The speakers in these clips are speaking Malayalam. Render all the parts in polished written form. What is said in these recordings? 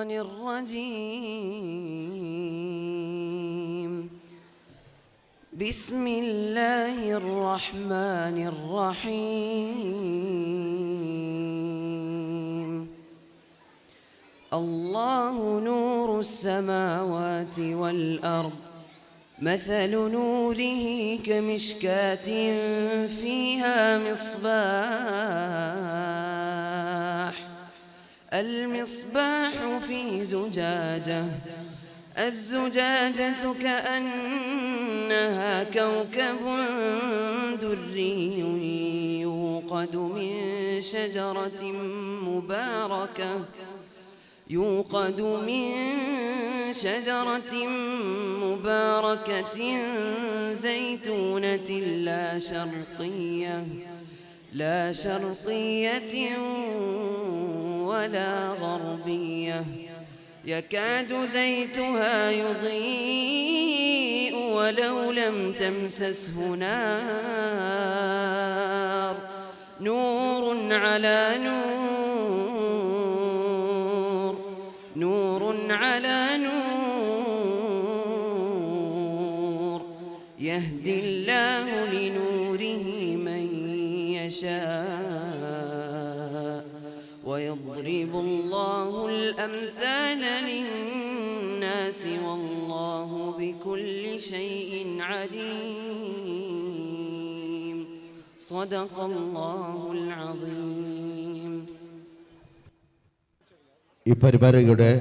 الشيطان الرجيم. بسم الله الرحمن الرحيم. الله نور السماوات والأرض، مثل نوره كمشكاة فيها مصباح، المصباح في زجاجة، الزجاجة كأنها كوكب دري يوقد من شجرة مباركة زيتونة لا شرقية ولا غربية، يكاد زيتها يضيء ولو لم تمسسه نار، نور على نور، نور على نور، يهدي الله لنوره من يشاء ويضرب الله الأمثال للناس والله بكل شيء عليم. صدق الله العظيم. ഈ പരിപാടിയുടെ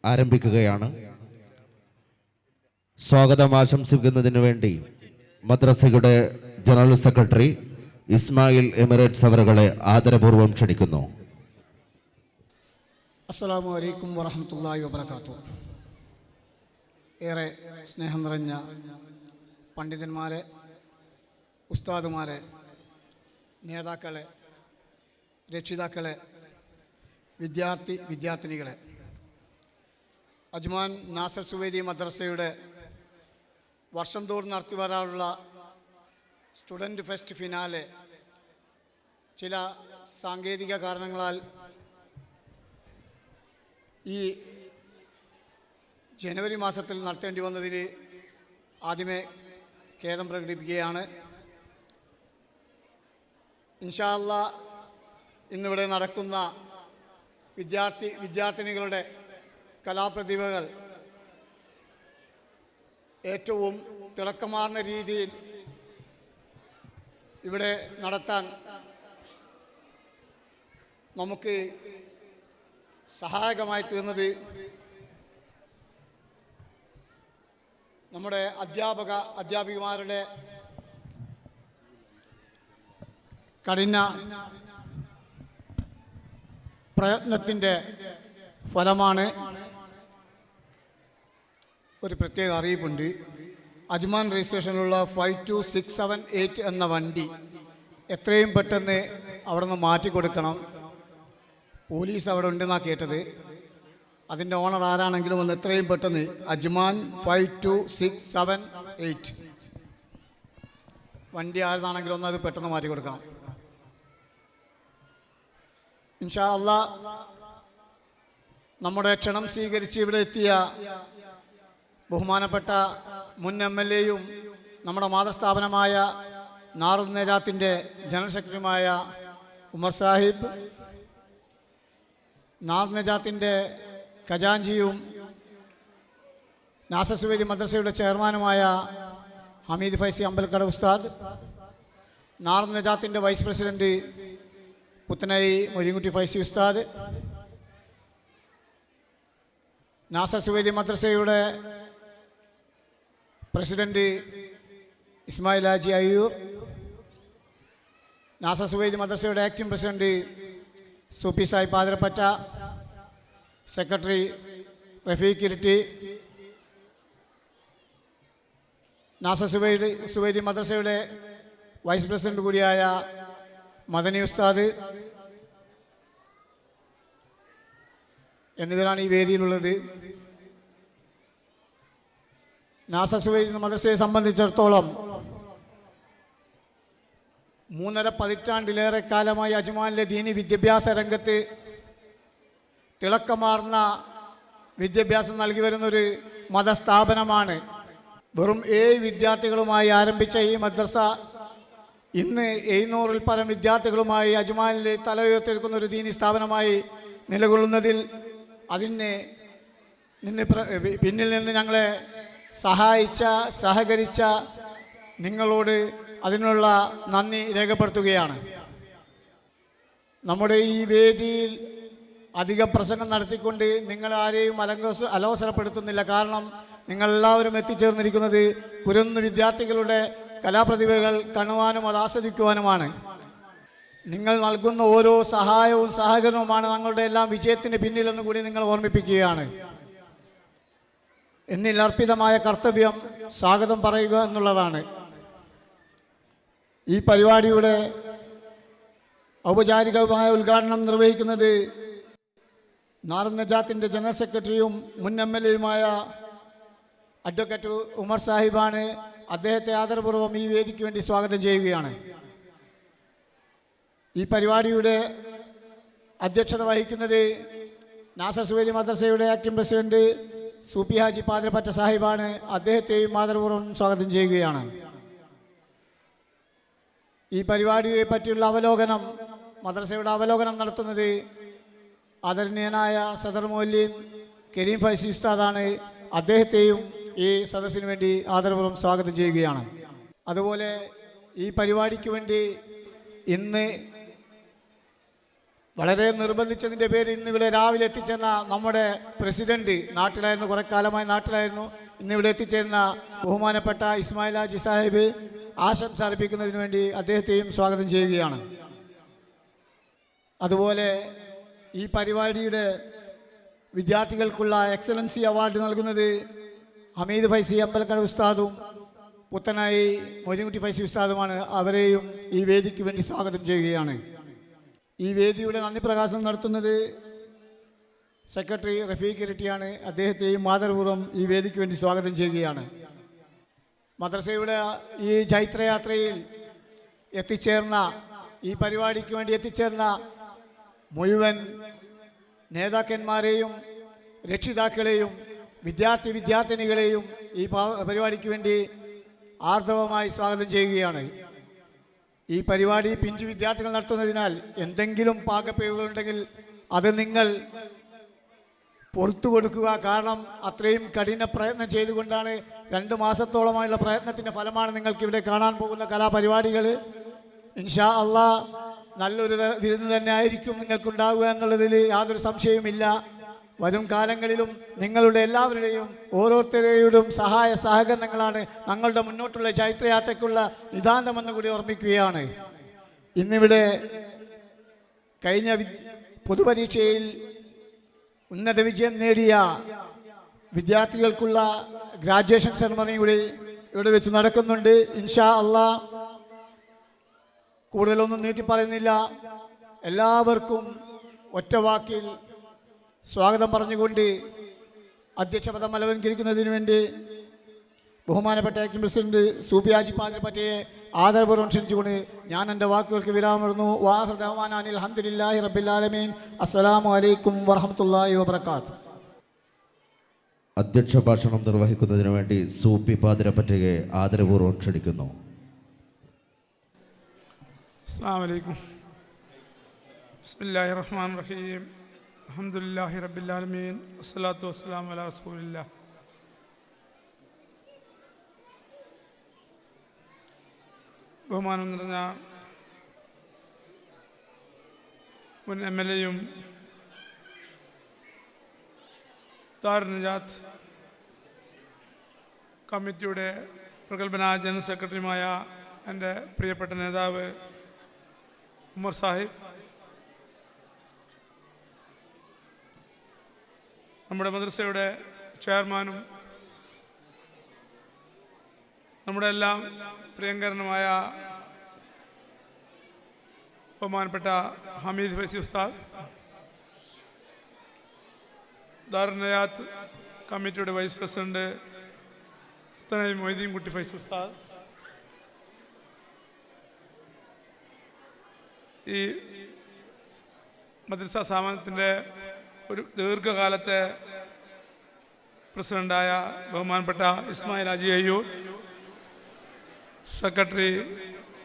ആരംഭിക്കുകയാണ്. സ്വാഗതം ആശംസിക്കുന്നതിന് വേണ്ടി മദ്രസയുടെ ജനറൽ സെക്രട്ടറി ഇസ്മായിൽ എമിറേറ്റ്സ് അവരുകളെ ആദരപൂർവ്വം ക്ഷണിക്കുന്നു. അസ്സലാമു അലൈക്കും വറഹ്മത്തുള്ളാഹി വബറകാതുഹു. ഏറെ സ്നേഹം നിറഞ്ഞ പണ്ഡിതന്മാരെ, ഉസ്താദുമാരെ, നേതാക്കളെ, രക്ഷിതാക്കളെ, വിദ്യാർത്ഥിനികളെ, അജ്മാൻ നാസർ സുവൈദി മദ്രസയുടെ വർഷം തോറും നടത്തി വരാനുള്ള സ്റ്റുഡൻറ്റ് ഫെസ്റ്റ് ഫിനാലെ ചില സാങ്കേതിക കാരണങ്ങളാൽ ഈ ജനുവരി മാസത്തിൽ നടത്തേണ്ടി വന്നതിന് ആദ്യമേ ഖേദം പ്രകടിപ്പിക്കുകയാണ്. ഇൻഷാ അല്ലാഹ് ഇന്നിവിടെ നടക്കുന്ന വിദ്യാർത്ഥിനികളുടെ കലാപ്രതിഭകൾ ഏറ്റവും തിളക്കമാർന്ന രീതിയിൽ ഇവിടെ നടത്താൻ നമുക്ക് സഹായകമായി തീർന്നത് നമ്മുടെ അധ്യാപികമാരുടെ കഠിന പ്രയത്നത്തിൻ്റെ ഫലമാണ്. ഒരു പ്രത്യേക അറിയിപ്പുണ്ട്. അജ്മാൻ രജിസ്ട്രേഷനിലുള്ള 52678 എന്ന വണ്ടി എത്രയും പെട്ടെന്ന് അവിടെ നിന്ന് മാറ്റിക്കൊടുക്കണം. പോലീസ് അവിടെ ഉണ്ടെന്നാണ് കേട്ടത്. അതിൻ്റെ ഓണർ ആരാണെങ്കിലും ഒന്ന് എത്രയും പെട്ടെന്ന് അജ്മാൻ 52678 വണ്ടി ആരുന്നാണെങ്കിലും ഒന്ന് അത് പെട്ടെന്ന് മാറ്റിക്കൊടുക്കണം. ഇൻഷാ അല്ലാഹ് നമ്മുടെ ക്ഷണം സ്വീകരിച്ച് ഇവിടെ എത്തിയ ബഹുമാനപ്പെട്ട മുൻ MLA-യും നമ്മുടെ മാതൃസ്ഥാപനമായ നാറുൽ നജാത്തിൻ്റെ ജനറൽ സെക്രട്ടറിയുമായ ഉമർ സാഹിബ്, നാറുൽ നജാത്തിൻ്റെ ഖജാൻജിയും നാസർ സുവൈദി മദ്രസയുടെ ചെയർമാനുമായ ഹമീദ് ഫൈസി അമ്പലക്കട ഉസ്താദ്, നാറുൽ നജാത്തിൻ്റെ വൈസ് പ്രസിഡന്റ് പുത്തനൈ മൊയ്തീൻകുട്ടി ഫൈസി ഉസ്താദ്, നാസർ സുവൈദി മദ്രസയുടെ പ്രസിഡന്റ് ഇസ്മായിൽ ഹാജി അയ്യൂർ, നാസർ സുവൈദി മദ്രസയുടെ acting president Soopy Sahib Pathirappatta, secretary Rafeeq Iritty, Nasar Suwaidi മദ്രസയുടെ വൈസ് പ്രസിഡന്റ് കൂടിയായ മദനി ഉസ്താദ് എന്നിവരാണ് ഈ വേദിയിലുള്ളത്. നാസർ സുവൈദി മദ്രസയെ സംബന്ധിച്ചിടത്തോളം 3.5 പതിറ്റാണ്ടിലേറെ കാലമായി അജ്മാനിലെ ദീനി വിദ്യാഭ്യാസ രംഗത്ത് തിളക്കമാർന്ന വിദ്യാഭ്യാസം നൽകി വരുന്നൊരു മതസ്ഥാപനമാണ്. വെറും 7 വിദ്യാർത്ഥികളുമായി ആരംഭിച്ച ഈ മദ്രസ ഇന്ന് 700-ൽ പരം വിദ്യാർത്ഥികളുമായി അജ്മാനിൽ തല ഉയർത്തിയിരിക്കുന്ന ഒരു ദീനി സ്ഥാപനമായി നിലകൊള്ളുന്നതിൽ പിന്നിൽ നിന്ന് ഞങ്ങളെ സഹകരിച്ച നിങ്ങളോട് അതിനുള്ള നന്ദി രേഖപ്പെടുത്തുകയാണ്. നമ്മുടെ ഈ വേദിയിൽ അധിക പ്രസംഗം നടത്തിക്കൊണ്ട് നിങ്ങളാരെയും അലോസരപ്പെടുത്തുന്നില്ല. കാരണം നിങ്ങളെല്ലാവരും എത്തിച്ചേർന്നിരിക്കുന്നത് കുരുന്നു വിദ്യാർത്ഥികളുടെ കലാപ്രതിഭകൾ കാണുവാനും അത് ആസ്വദിക്കുവാനുമാണ്. നിങ്ങൾ നൽകുന്ന ഓരോ സഹായവും സഹകരണവുമാണ് ഞങ്ങളുടെ എല്ലാം വിജയത്തിന് പിന്നിലെന്ന് കൂടി നിങ്ങൾ ഓർമ്മിപ്പിക്കുകയാണ്. എന്നിൽ അർപ്പിതമായ കർത്തവ്യം സ്വാഗതം പറയുക എന്നുള്ളതാണ്. ഈ പരിപാടിയുടെ ഔപചാരികമായ ഉദ്ഘാടനം നിർവഹിക്കുന്നത് നാറുൻ നജാത്തിൻ്റെ ജനറൽ സെക്രട്ടറിയും മുൻ MLA-യുമായ അഡ്വക്കേറ്റ് ഉമർ സാഹിബാണ്. അദ്ദേഹത്തെ ആദരപൂർവ്വം ഈ വേദിക്ക് വേണ്ടി സ്വാഗതം ചെയ്യുകയാണ്. ഈ പരിപാടിയുടെ അധ്യക്ഷത വഹിക്കുന്നത് നാസർ സുവൈദി മദ്രസയുടെ ആക്ടിംഗ് പ്രസിഡന്റ് സൂപ്പി ഹാജി പാതിരപ്പറ്റ സാഹിബാണ്. അദ്ദേഹത്തെയും ആദരപൂർവ്വം സ്വാഗതം ചെയ്യുകയാണ്. ഈ പരിപാടിയെ പറ്റിയുള്ള മദ്രസയുടെ അവലോകനം നടത്തുന്നത് ആദരണീയനായ സദർ മൗലവി കരീം ഫൈസി ഉസ്താദാണ്. അദ്ദേഹത്തെയും ഈ സദസ്സിന് വേണ്ടി ആദരപൂർവ്വം സ്വാഗതം ചെയ്യുകയാണ്. അതുപോലെ ഈ പരിപാടിക്ക് വേണ്ടി ഇന്ന് വളരെ നിർബന്ധിച്ചതിൻ്റെ പേര് ഇന്നിവിടെ രാവിലെ എത്തിച്ചേർന്ന നമ്മുടെ പ്രസിഡന്റ് നാട്ടിലായിരുന്നു, കുറേ കാലമായി നാട്ടിലായിരുന്നു. ഇന്നിവിടെ എത്തിച്ചേർന്ന ബഹുമാനപ്പെട്ട ഇസ്മായിൽ ഹാജി സാഹിബ് ആശംസ അർപ്പിക്കുന്നതിന് വേണ്ടി അദ്ദേഹത്തെയും സ്വാഗതം ചെയ്യുകയാണ്. അതുപോലെ ഈ പരിപാടിയുടെ വിദ്യാർത്ഥികൾക്കുള്ള എക്സലൻസി അവാർഡ് നൽകുന്നത് ഹമീദ് ഫൈസി അമ്പലക്കട ഉസ്താദും പുത്തനായി മൊയ്തീൻകുട്ടി ഫൈസി ഉസ്താദുമാണ്. അവരെയും ഈ വേദിക്ക് വേണ്ടി സ്വാഗതം ചെയ്യുകയാണ്. ഈ വേദിയുടെ നന്ദി പ്രകാശനം നടത്തുന്നത് സെക്രട്ടറി റഫീഖ് ഇരട്ടിയാണ്. അദ്ദേഹത്തെയും ആദരപൂർവ്വം ഈ വേദിക്ക് വേണ്ടി സ്വാഗതം ചെയ്യുകയാണ്. മദ്രസയുടെ ഈ ചൈത്രയാത്രയിൽ ഈ പരിപാടിക്ക് വേണ്ടി എത്തിച്ചേർന്ന മുഴുവൻ നേതാക്കന്മാരെയും രക്ഷിതാക്കളെയും വിദ്യാർത്ഥിനികളെയും ഈ പരിപാടിക്ക് വേണ്ടി ആർദ്രവമായി സ്വാഗതം ചെയ്യുകയാണ്. ഈ പരിപാടി പിഞ്ചു വിദ്യാർത്ഥികൾ നടത്തുന്നതിനാൽ എന്തെങ്കിലും പാകപ്പിഴവുകളുണ്ടെങ്കിൽ അത് നിങ്ങൾ പുറത്തു കൊടുക്കുക. കാരണം അത്രയും കഠിന പ്രയത്നം ചെയ്തുകൊണ്ടാണ് 2 മാസത്തോളമായുള്ള പ്രയത്നത്തിൻ്റെ ഫലമാണ് നിങ്ങൾക്കിവിടെ കാണാൻ പോകുന്ന കലാപരിപാടികൾ. ഇൻഷാ അള്ളാഹ് നല്ലൊരു വിരുന്ന് തന്നെ ആയിരിക്കും നിങ്ങൾക്കുണ്ടാവുക എന്നുള്ളതിൽ യാതൊരു സംശയവുമില്ല. വരും കാലങ്ങളിലും നിങ്ങളുടെ എല്ലാവരുടെയും ഓരോരുത്തരുടെയും സഹായ സഹകരണങ്ങളാണ് ഞങ്ങളുടെ മുന്നോട്ടുള്ള ചൈത്രയാത്രയ്ക്കുള്ള നിതാന്തമെന്ന് കൂടി ഓർമ്മിക്കുകയാണ്. ഇന്നിവിടെ കഴിഞ്ഞ പൊതുപരീക്ഷയിൽ ഉന്നത വിജയം നേടിയ വിദ്യാർത്ഥികൾക്കുള്ള ഗ്രാജുവേഷൻ സെറമണി കൂടി ഇവിടെ വെച്ച് നടക്കുന്നുണ്ട്. ഇൻഷാ അള്ളാഹ് കൂടുതലൊന്നും നീട്ടി പറയുന്നില്ല. എല്ലാവർക്കും ഒറ്റ വാക്കിൽ സ്വാഗതം പറഞ്ഞുകൊണ്ട് അധ്യക്ഷപദം അലങ്കരിക്കുന്നതിന് വേണ്ടി ബഹുമാനപ്പെട്ട ആക്ടിംഗ് പ്രസിഡന്റ് സൂപ്പി ഹാജി പാതിരപ്പറ്റയെ ആദരപൂർവ്വം ക്ഷണിച്ചുകൊണ്ട് ഞാൻ എൻ്റെ വാക്കുകൾക്ക് വിരാമിടുന്നു. വാഹിർ ദഅ്വാനാ അനിൽ ഹംദുലില്ലാഹി റബ്ബിൽ ആലമീൻ. അസ്സലാമു അലൈക്കും വറഹ്മത്തുള്ളാഹി വബറകാതുഹു. അധ്യക്ഷ ഭാഷണം നിർവഹിക്കുന്നതിന് വേണ്ടി സൂപ്പി പാതിരപ്പറ്റയെ ആദരപൂർവ്വം ക്ഷണിക്കുന്നു. അസ്സലാമു അലൈക്കും. ബിസ്മില്ലാഹിർ റഹ്മാനിർ റഹീം. അൽഹംദുലില്ലാഹി റബ്ബിൽ ആലമീൻ. വസ്സലാത്തു വസ്സലാമു അലാ റസൂലില്ലാഹ്. ബഹുമാനം നിറഞ്ഞ മുൻ MLA-യും ദാറുൻ നജാത്ത് കമ്മിറ്റിയുടെ പ്രഗത്ഭനായ ജനറൽ സെക്രട്ടറിയുമായ എൻ്റെ പ്രിയപ്പെട്ട നേതാവ് ഉമർ സാഹിബ്, നമ്മുടെ മദ്രസയുടെ ചെയർമാനും നമ്മുടെ എല്ലാം പ്രിയങ്കരനുമായ ബഹുമാനപ്പെട്ട ഹമീദ് ഫൈസി ഉസ്താദ്, ദാറുൻ നജാത്ത് കമ്മിറ്റിയുടെ വൈസ് പ്രസിഡന്റ് പുത്തനായി മൊയ്തീൻകുട്ടി ഫൈസി ഉസ്താദ്, ഈ മദ്രസ സ്ഥാപനത്തിൻ്റെ ഒരു ദീർഘകാലത്തെ പ്രസിഡൻ്റായ ബഹുമാനപ്പെട്ട ഇസ്മായിൽ ഹാജി അയ്യൂർ, സെക്രട്ടറി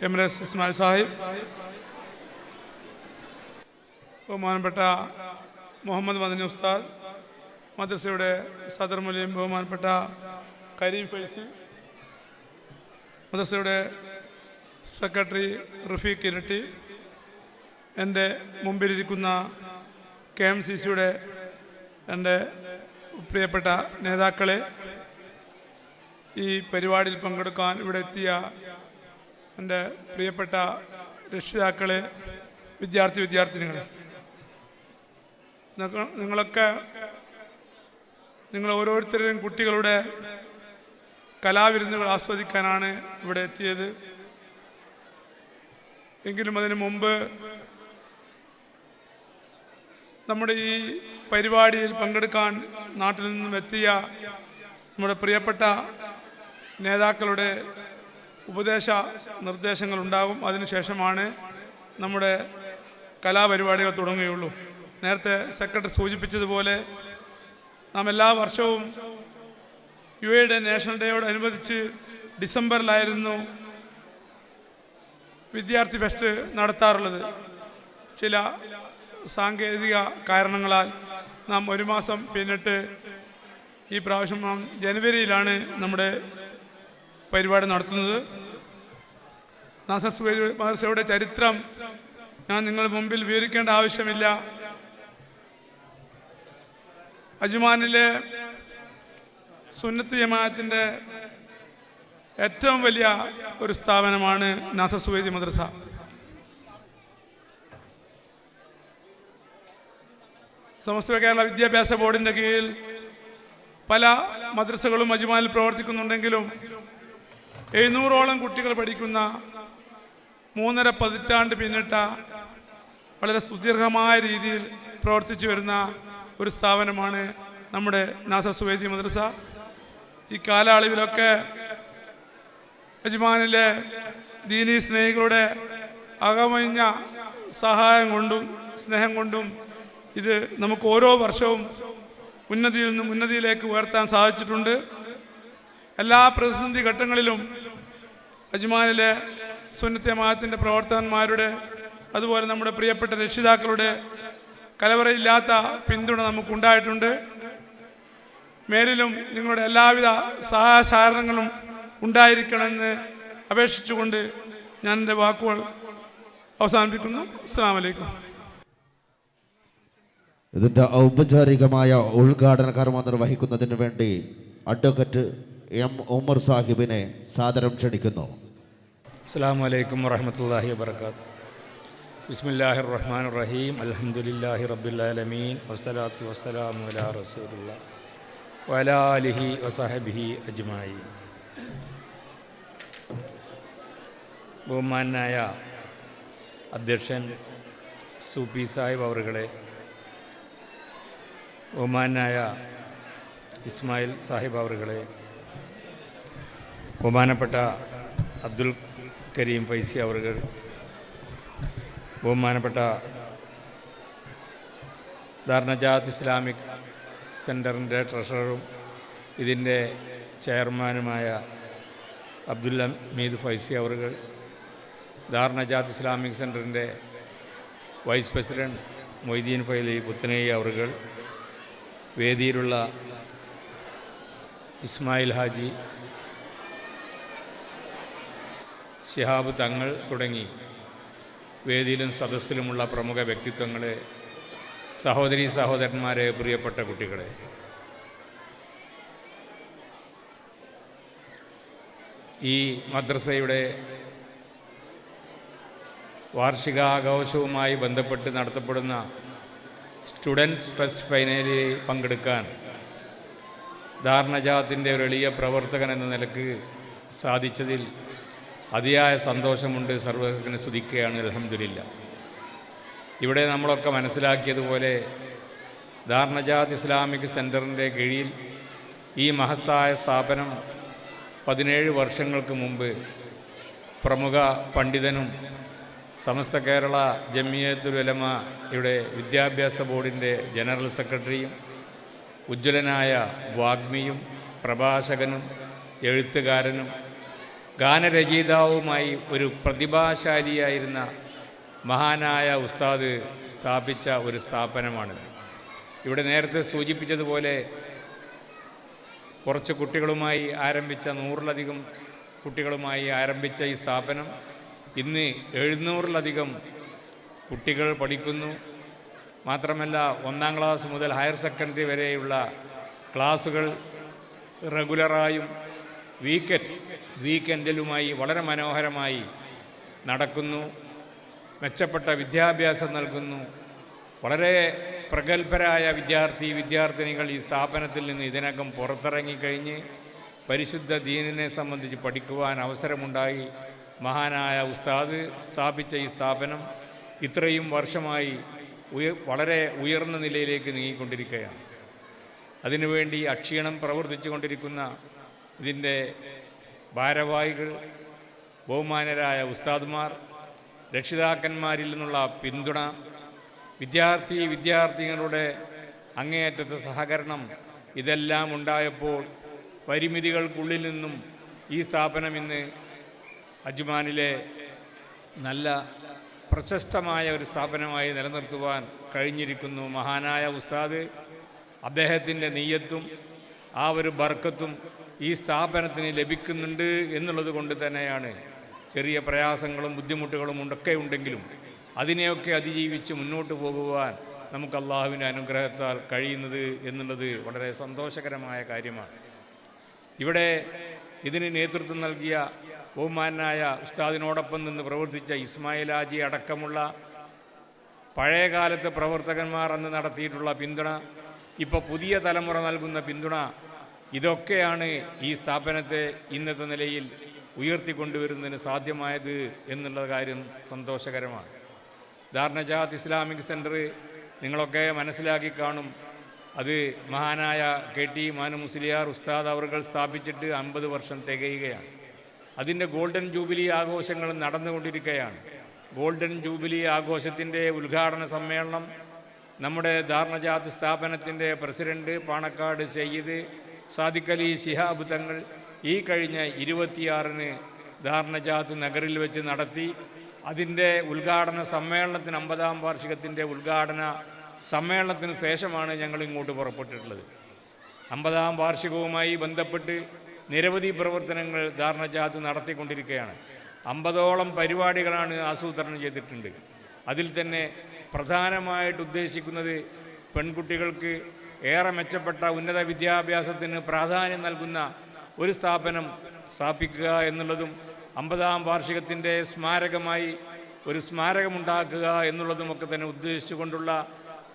എംഎസ് ഇസ്മായിൽ സാഹിബ്, ബഹുമാനപ്പെട്ട മുഹമ്മദ് മദനി ഉസ്താദ്, മദ്രസയുടെ സദർ മുലീം ബഹുമാനപ്പെട്ട കരീം ഫൈസി, മദ്രസയുടെ സെക്രട്ടറി റഫീഖ് ഇരട്ടി, എൻ്റെ മുമ്പിലിരിക്കുന്ന KMCCയുടെ എൻ്റെ പ്രിയപ്പെട്ട നേതാക്കളെ, ഈ പരിപാടിയിൽ പങ്കെടുക്കാൻ ഇവിടെ എത്തിയ എൻ്റെ പ്രിയപ്പെട്ട രക്ഷിതാക്കളെ, വിദ്യാർത്ഥിനികളെ, നിങ്ങളൊക്കെ നിങ്ങൾ ഓരോരുത്തരുടെയും കുട്ടികളുടെ കലാവിരുന്നുകൾ ആസ്വദിക്കാനാണ് ഇവിടെ എത്തിയത്. എങ്കിലും അതിനു മുമ്പ് നമ്മുടെ ഈ പരിപാടിയിൽ പങ്കെടുക്കാൻ നാട്ടിൽ നിന്നും എത്തിയ നമ്മുടെ പ്രിയപ്പെട്ട നേതാക്കളുടെ ഉപദേശ നിർദ്ദേശങ്ങളുണ്ടാകും. അതിനുശേഷമാണ് നമ്മുടെ കലാപരിപാടികൾ തുടങ്ങുകയുള്ളൂ. നേരത്തെ സെക്രട്ടറി സൂചിപ്പിച്ചതുപോലെ നാം എല്ലാ വർഷവും UAE നാഷണൽ ഡേയോടനുബന്ധിച്ച് ഡിസംബറിലായിരുന്നു വിദ്യാർത്ഥി ഫെസ്റ്റ് നടത്താറുള്ളത്. ചില സാങ്കേതിക കാരണങ്ങളാൽ നാം ഒരു മാസം പിന്നിട്ട് ഈ പ്രാവശ്യം നാം ജനുവരിയിലാണ് നമ്മുടെ പരിപാടി നടത്തുന്നത്. നാസർ സുവൈദി മദ്രസയുടെ ചരിത്രം ഞാൻ നിങ്ങളുടെ മുമ്പിൽ വിവരിക്കേണ്ട ആവശ്യമില്ല. അജ്മാനിലെ സുന്നത്ത് ജമാഅത്തിൻ്റെ ഏറ്റവും വലിയ ഒരു സ്ഥാപനമാണ് നാസർ സുവൈദി മദ്രസ. സമസ്ത കേരള വിദ്യാഭ്യാസ ബോർഡിൻ്റെ കീഴിൽ പല മദ്രസകളും അജ്മാനിൽ പ്രവർത്തിക്കുന്നുണ്ടെങ്കിലും 700ഓളം കുട്ടികൾ പഠിക്കുന്ന 3.5 പതിറ്റാണ്ട് പിന്നിട്ട വളരെ സുദീർഘമായ രീതിയിൽ പ്രവർത്തിച്ചു വരുന്ന ഒരു സ്ഥാപനമാണ് നമ്മുടെ നാസർ സുവൈദി മദ്രസ. ഈ കാലയളവിലൊക്കെ അജ്മാനിലെ ദീനീ സ്നേഹികളുടെ അകമഴിഞ്ഞ സഹായം കൊണ്ടും സ്നേഹം കൊണ്ടും ഇത് നമുക്ക് ഓരോ വർഷവും ഉന്നതിയിൽ നിന്നും ഉന്നതിയിലേക്ക് ഉയർത്താൻ സാധിച്ചിട്ടുണ്ട്. എല്ലാ പ്രതിസന്ധി ഘട്ടങ്ങളിലും അജ്മാനിലെ സുന്നത്ത് ജമാഅത്തിൻ്റെ പ്രവർത്തകന്മാരുടെ, അതുപോലെ നമ്മുടെ പ്രിയപ്പെട്ട രക്ഷിതാക്കളുടെ കലവറയില്ലാത്ത പിന്തുണ നമുക്കുണ്ടായിട്ടുണ്ട്. മേലിലും നിങ്ങളുടെ എല്ലാവിധ സഹായ സഹകരണങ്ങളും ഉണ്ടായിരിക്കണമെന്ന് അപേക്ഷിച്ചുകൊണ്ട് ഞാൻ എൻ്റെ വാക്കുകൾ അവസാനിപ്പിക്കുന്നു. അസ്സലാമു അലൈക്കും. ഇതിൻ്റെ ഔപചാരികമായ ഉദ്ഘാടന കർമ്മം നിർവഹിക്കുന്നതിന് വേണ്ടി അഡ്വക്കേറ്റ് M. ഉമർ സാഹിബിനെ സാദരം ക്ഷണിക്കുന്നു. അസ്സലാമു അലൈക്കും വറഹ്മത്തുള്ളാഹി വബറകാതുഹു. ബിസ്മില്ലാഹിർ റഹ്മാനിർ റഹീം. അൽഹംദുലില്ലാഹി റബ്ബിൽ ആലമീൻ വസ്സലാത്തു വസ്സലാമു അലാ റസൂലില്ലാഹി വഅലാ ആലിഹി വസഹബിഹി അജ്മഈൻ. ബഹുമാനായ അധ്യക്ഷൻ സൂപ്പി സാഹിബ് അവറുകളെ, ബഹുമാനായ ഇസ്മായിൽ സാഹിബ് അവറുകളെ, ബഹുമാനപ്പെട്ട അബ്ദുൽ കരീം ഫൈസി അവറുകൾ, ബഹുമാനപ്പെട്ട ദാർനജാത്ത് ഇസ്ലാമിക് സെൻറ്ററിൻ്റെ ട്രഷററും ഇതിൻ്റെ ചെയർമാനുമായ അബ്ദുൽ ഹമീദ് ഫൈസി അവറുകൾ, ദാർനജാത്ത് ഇസ്ലാമിക് സെൻറ്ററിൻ്റെ വൈസ് പ്രസിഡൻറ്റ് മൊയ്തീൻ ഫൈലി പുത്തനേയി അവറുകൾ, വേദിയിലുള്ള ഇസ്മായിൽ ഹാജി, ശിഹാബ് തങ്ങൾ തുടങ്ങി വേദിയിലും സദസ്സിലുമുള്ള പ്രമുഖ വ്യക്തിത്വങ്ങളെ, സഹോദരീ സഹോദരന്മാരെ, പ്രിയപ്പെട്ട കുട്ടികളെ, ഈ മദ്രസയുടെ വാർഷികാഘോഷവുമായി ബന്ധപ്പെട്ട് നടത്തപ്പെടുന്ന സ്റ്റുഡൻസ് ഫെസ്റ്റ് ഫൈനലിൽ പങ്കെടുക്കാൻ ദാർനജാത്തിൻ്റെ ഒരു എളിയ പ്രവർത്തകൻ എന്ന നിലക്ക് സാധിച്ചതിൽ അതിയായ സന്തോഷമുണ്ട്. സർവ്വത്തിന് സ്തുതിക്കുകയാണ്. അൽഹംദുലില്ലാഹ്. ഇവിടെ നമ്മളൊക്കെ മനസ്സിലാക്കിയതുപോലെ ദാർനജാത്ത് ഇസ്ലാമിക് സെൻറ്ററിൻ്റെ കീഴിൽ ഈ മഹത്തായ സ്ഥാപനം 17 വർഷങ്ങൾക്ക് മുമ്പ് പ്രമുഖ പണ്ഡിതനും സമസ്ത കേരള ജമിയത്തുൽ ഉലമയുടെ വിദ്യാഭ്യാസ ബോർഡിൻ്റെ ജനറൽ സെക്രട്ടറിയും ഉജ്ജ്വലനായ വാഗ്മിയും പ്രഭാഷകനും എഴുത്തുകാരനും ഗാനരചയിതാവുമായി ഒരു പ്രതിഭാശാലിയായിരുന്ന മഹാനായ ഉസ്താദ് സ്ഥാപിച്ച ഒരു സ്ഥാപനമാണിത്. ഇവിടെ നേരത്തെ സൂചിപ്പിച്ചതുപോലെ കുറച്ച് കുട്ടികളുമായി ആരംഭിച്ച 100-ലധികം കുട്ടികളുമായി ആരംഭിച്ച ഈ സ്ഥാപനം ഇന്ന് 700-ലധികം കുട്ടികൾ പഠിക്കുന്നു. മാത്രമല്ല 1-ാം ക്ലാസ് മുതൽ ഹയർ സെക്കൻഡറി വരെയുള്ള ക്ലാസുകൾ റെഗുലറായും വീക്കെൻഡിലുമായി വളരെ മനോഹരമായി നടക്കുന്നു. മെച്ചപ്പെട്ട വിദ്യാഭ്യാസം നൽകുന്നു. വളരെ പ്രഗത്ഭരായ വിദ്യാർത്ഥിനികൾ ഈ സ്ഥാപനത്തിൽ നിന്ന് ഇതിനകം പുറത്തിറങ്ങിക്കഴിഞ്ഞ് പരിശുദ്ധ ദീനിനെ സംബന്ധിച്ച് പഠിക്കുവാൻ അവസരമുണ്ടായി. മഹാനായ ഉസ്താദ് സ്ഥാപിച്ച ഈ സ്ഥാപനം ഇത്രയും വർഷമായി വളരെ ഉയർന്ന നിലയിലേക്ക് നീങ്ങിക്കൊണ്ടിരിക്കുകയാണ്. അതിനുവേണ്ടി അക്ഷീണം പ്രവർത്തിച്ചു കൊണ്ടിരിക്കുന്ന ഇതിൻ്റെ ഭാരവാഹികൾ, ബഹുമാനരായ ഉസ്താദുമാർ, രക്ഷിതാക്കന്മാരിൽ നിന്നുള്ള പിന്തുണ, വിദ്യാർത്ഥികളുടെ അങ്ങേയറ്റത്തെ സഹകരണം, ഇതെല്ലാം ഉണ്ടായപ്പോൾ പരിമിതികൾക്കുള്ളിൽ നിന്നും ഈ സ്ഥാപനം ഇന്ന് അജ്മാനിലെ നല്ല പ്രശസ്തമായ ഒരു സ്ഥാപനമായി നിലനിർത്തുവാൻ കഴിഞ്ഞിരിക്കുന്നു. മഹാനായ ഉസ്താദ് അദ്ദേഹത്തിൻ്റെ നീയത്തും ആ ഒരു ബർക്കത്തും ഈ സ്ഥാപനത്തിന് ലഭിക്കുന്നുണ്ട് എന്നുള്ളത് കൊണ്ട് തന്നെയാണ് ചെറിയ പ്രയാസങ്ങളും ബുദ്ധിമുട്ടുകളും ഒക്കെ ഉണ്ടെങ്കിലും അതിനെയൊക്കെ അതിജീവിച്ച് മുന്നോട്ട് പോകുവാൻ നമുക്ക് അള്ളാഹുവിൻ്റെ അനുഗ്രഹത്താൽ കഴിയുന്നത് എന്നുള്ളത് വളരെ സന്തോഷകരമായ കാര്യമാണ്. ഇവിടെ ഇതിന് നേതൃത്വം നൽകിയ ബഹുമാനായ ഉസ്താദിനോടൊപ്പം നിന്ന് പ്രവർത്തിച്ച ഇസ്മായിൽ ഹാജി അടക്കമുള്ള പഴയകാലത്തെ പ്രവർത്തകന്മാർ അന്ന് നടത്തിയിട്ടുള്ള പിന്തുണ, ഇപ്പോൾ പുതിയ തലമുറ നൽകുന്ന പിന്തുണ, ഇതൊക്കെയാണ് ഈ സ്ഥാപനത്തെ ഇന്നത്തെ നിലയിൽ ഉയർത്തിക്കൊണ്ടുവരുന്നതിന് സാധ്യമായത് എന്നുള്ള കാര്യം സന്തോഷകരമാണ്. ദാർനജാത്ത് ഇസ്ലാമിക് സെൻറ്റർ നിങ്ങളൊക്കെ മനസ്സിലാക്കി കാണും. അത് മഹാനായ KT മാനു മുസ്ലിയാർ ഉസ്താദ് അവർ സ്ഥാപിച്ചിട്ട് 50 വർഷം തികയുകയാണ്. അതിൻ്റെ ഗോൾഡൻ ജൂബിലി ആഘോഷങ്ങൾ നടന്നുകൊണ്ടിരിക്കുകയാണ്. ഗോൾഡൻ ജൂബിലി ആഘോഷത്തിൻ്റെ ഉദ്ഘാടന സമ്മേളനം നമ്മുടെ ദാർനജാത്ത് സ്ഥാപനത്തിൻ്റെ പ്രസിഡന്റ് പാണക്കാട് സയ്യിദ് സാദിഖ് അലി ശിഹാബ് തങ്ങൾ ഈ കഴിഞ്ഞ 26-ന് ദാർനജാത്ത് നഗറിൽ വെച്ച് നടത്തി. അതിൻ്റെ ഉദ്ഘാടന സമ്മേളനത്തിന് 50-ാം വാർഷികത്തിൻ്റെ ഉദ്ഘാടന സമ്മേളനത്തിന് ശേഷമാണ് ഞങ്ങൾ ഇങ്ങോട്ട് പുറപ്പെട്ടിട്ടുള്ളത്. 50-ാം വാർഷികവുമായി ബന്ധപ്പെട്ട് നിരവധി പ്രവർത്തനങ്ങൾ ദാർനജാത്ത് നടത്തിക്കൊണ്ടിരിക്കുകയാണ്. 50ഓളം പരിപാടികളാണ് ആസൂത്രണം ചെയ്തിട്ടുണ്ട്. അതിൽ തന്നെ പ്രധാനമായിട്ട് ഉദ്ദേശിക്കുന്നത് പെൺകുട്ടികൾക്ക് ഏറെ മെച്ചപ്പെട്ട ഉന്നത വിദ്യാഭ്യാസത്തിന് പ്രാധാന്യം നൽകുന്ന ഒരു സ്ഥാപനം സ്ഥാപിക്കുക എന്നുള്ളതും 50-ാം വാർഷികത്തിൻ്റെ സ്മാരകമായി ഒരു സ്മാരകമുണ്ടാക്കുക എന്നുള്ളതുമൊക്കെ തന്നെ ഉദ്ദേശിച്ചുകൊണ്ടുള്ള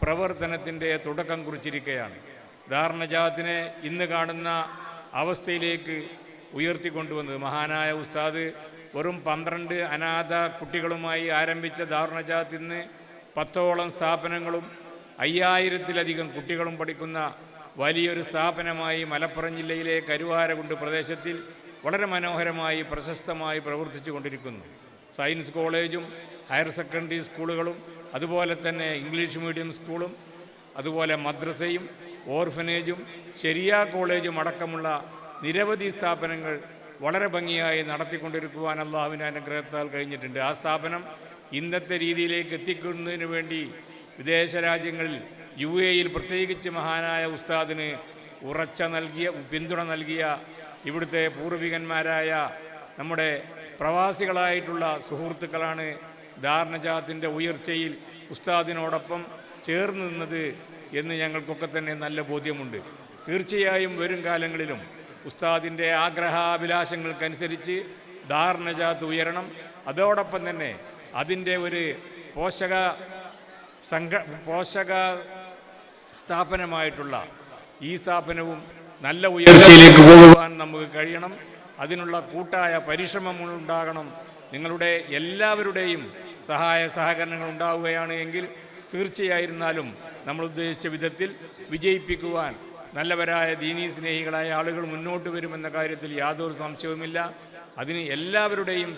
പ്രവർത്തനത്തിൻ്റെ തുടക്കം കുറിച്ചിരിക്കുകയാണ്. ദാർനജാത്തിനെ ഇന്ന് കാണുന്ന അവസ്ഥയിലേക്ക് ഉയർത്തിക്കൊണ്ടുവന്നത് മഹാനായ ഉസ്താദ് വെറും 12 അനാഥ കുട്ടികളുമായി ആരംഭിച്ച ദാർനജാത്ത് ഇന്ന് 10ഓളം സ്ഥാപനങ്ങളും 5000-ത്തിലധികം കുട്ടികളും പഠിക്കുന്ന വലിയൊരു സ്ഥാപനമായി മലപ്പുറം ജില്ലയിലെ കരുവാരകുണ്ട് പ്രദേശത്തിൽ വളരെ മനോഹരമായി പ്രശസ്തമായി പ്രവർത്തിച്ചു കൊണ്ടിരിക്കുന്നു. സയൻസ് കോളേജും ഹയർ സെക്കൻഡറി സ്കൂളുകളും അതുപോലെ തന്നെ ഇംഗ്ലീഷ് മീഡിയം സ്കൂളും അതുപോലെ മദ്രസയും ഓർഫനേജും ശരിയ കോളേജും അടക്കമുള്ള നിരവധി സ്ഥാപനങ്ങൾ വളരെ ഭംഗിയായി നടത്തിക്കൊണ്ടിരിക്കുവാൻ അള്ളാഹുവിൻ്റെ അനുഗ്രഹത്താൽ കഴിഞ്ഞിട്ടുണ്ട്. ആ സ്ഥാപനം ഇന്നത്തെ രീതിയിലേക്ക് എത്തിക്കുന്നതിന് വേണ്ടി വിദേശ രാജ്യങ്ങളിൽ UAE-യിൽ പ്രത്യേകിച്ച് മഹാനായ ഉസ്താദിന് പിന്തുണ നൽകിയ ഇവിടുത്തെ പൂർവികന്മാരായ നമ്മുടെ പ്രവാസികളായിട്ടുള്ള സുഹൃത്തുക്കളാണ് ദാർനജാത്തിൻ്റെ ഉയർച്ചയിൽ ഉസ്താദിനോടൊപ്പം ചേർന്ന് നിന്നത് എന്ന് ഞങ്ങൾക്കൊക്കെ തന്നെ നല്ല ബോധ്യമുണ്ട്. തീർച്ചയായും വരും കാലങ്ങളിലും ഉസ്താദിൻ്റെ ആഗ്രഹാഭിലാഷങ്ങൾക്കനുസരിച്ച് ദാർനജാത്ത് ഉയരണം. അതോടൊപ്പം തന്നെ അതിൻ്റെ ഒരു പോഷക സ്ഥാപനമായിട്ടുള്ള ഈ സ്ഥാപനവും നല്ല ഉയർച്ചയിലേക്ക് പോകുവാൻ നമുക്ക് കഴിയണം. അതിനുള്ള കൂട്ടായ പരിശ്രമങ്ങളുണ്ടാകണം. നിങ്ങളുടെ എല്ലാവരുടെയും സഹകരണങ്ങൾ ഉണ്ടാവുകയാണ് എങ്കിൽ തീർച്ചയായിരുന്നാലും നമ്മൾ ഉദ്ദേശിച്ച വിധത്തിൽ വിജയിപ്പിക്കുവാൻ നല്ലവരായ ദീനീ സ്നേഹികളായ ആളുകൾ മുന്നോട്ട് വരുമെന്ന കാര്യത്തിൽ യാതൊരു സംശയവുമില്ല. അതിന് എല്ലാവരുടെയും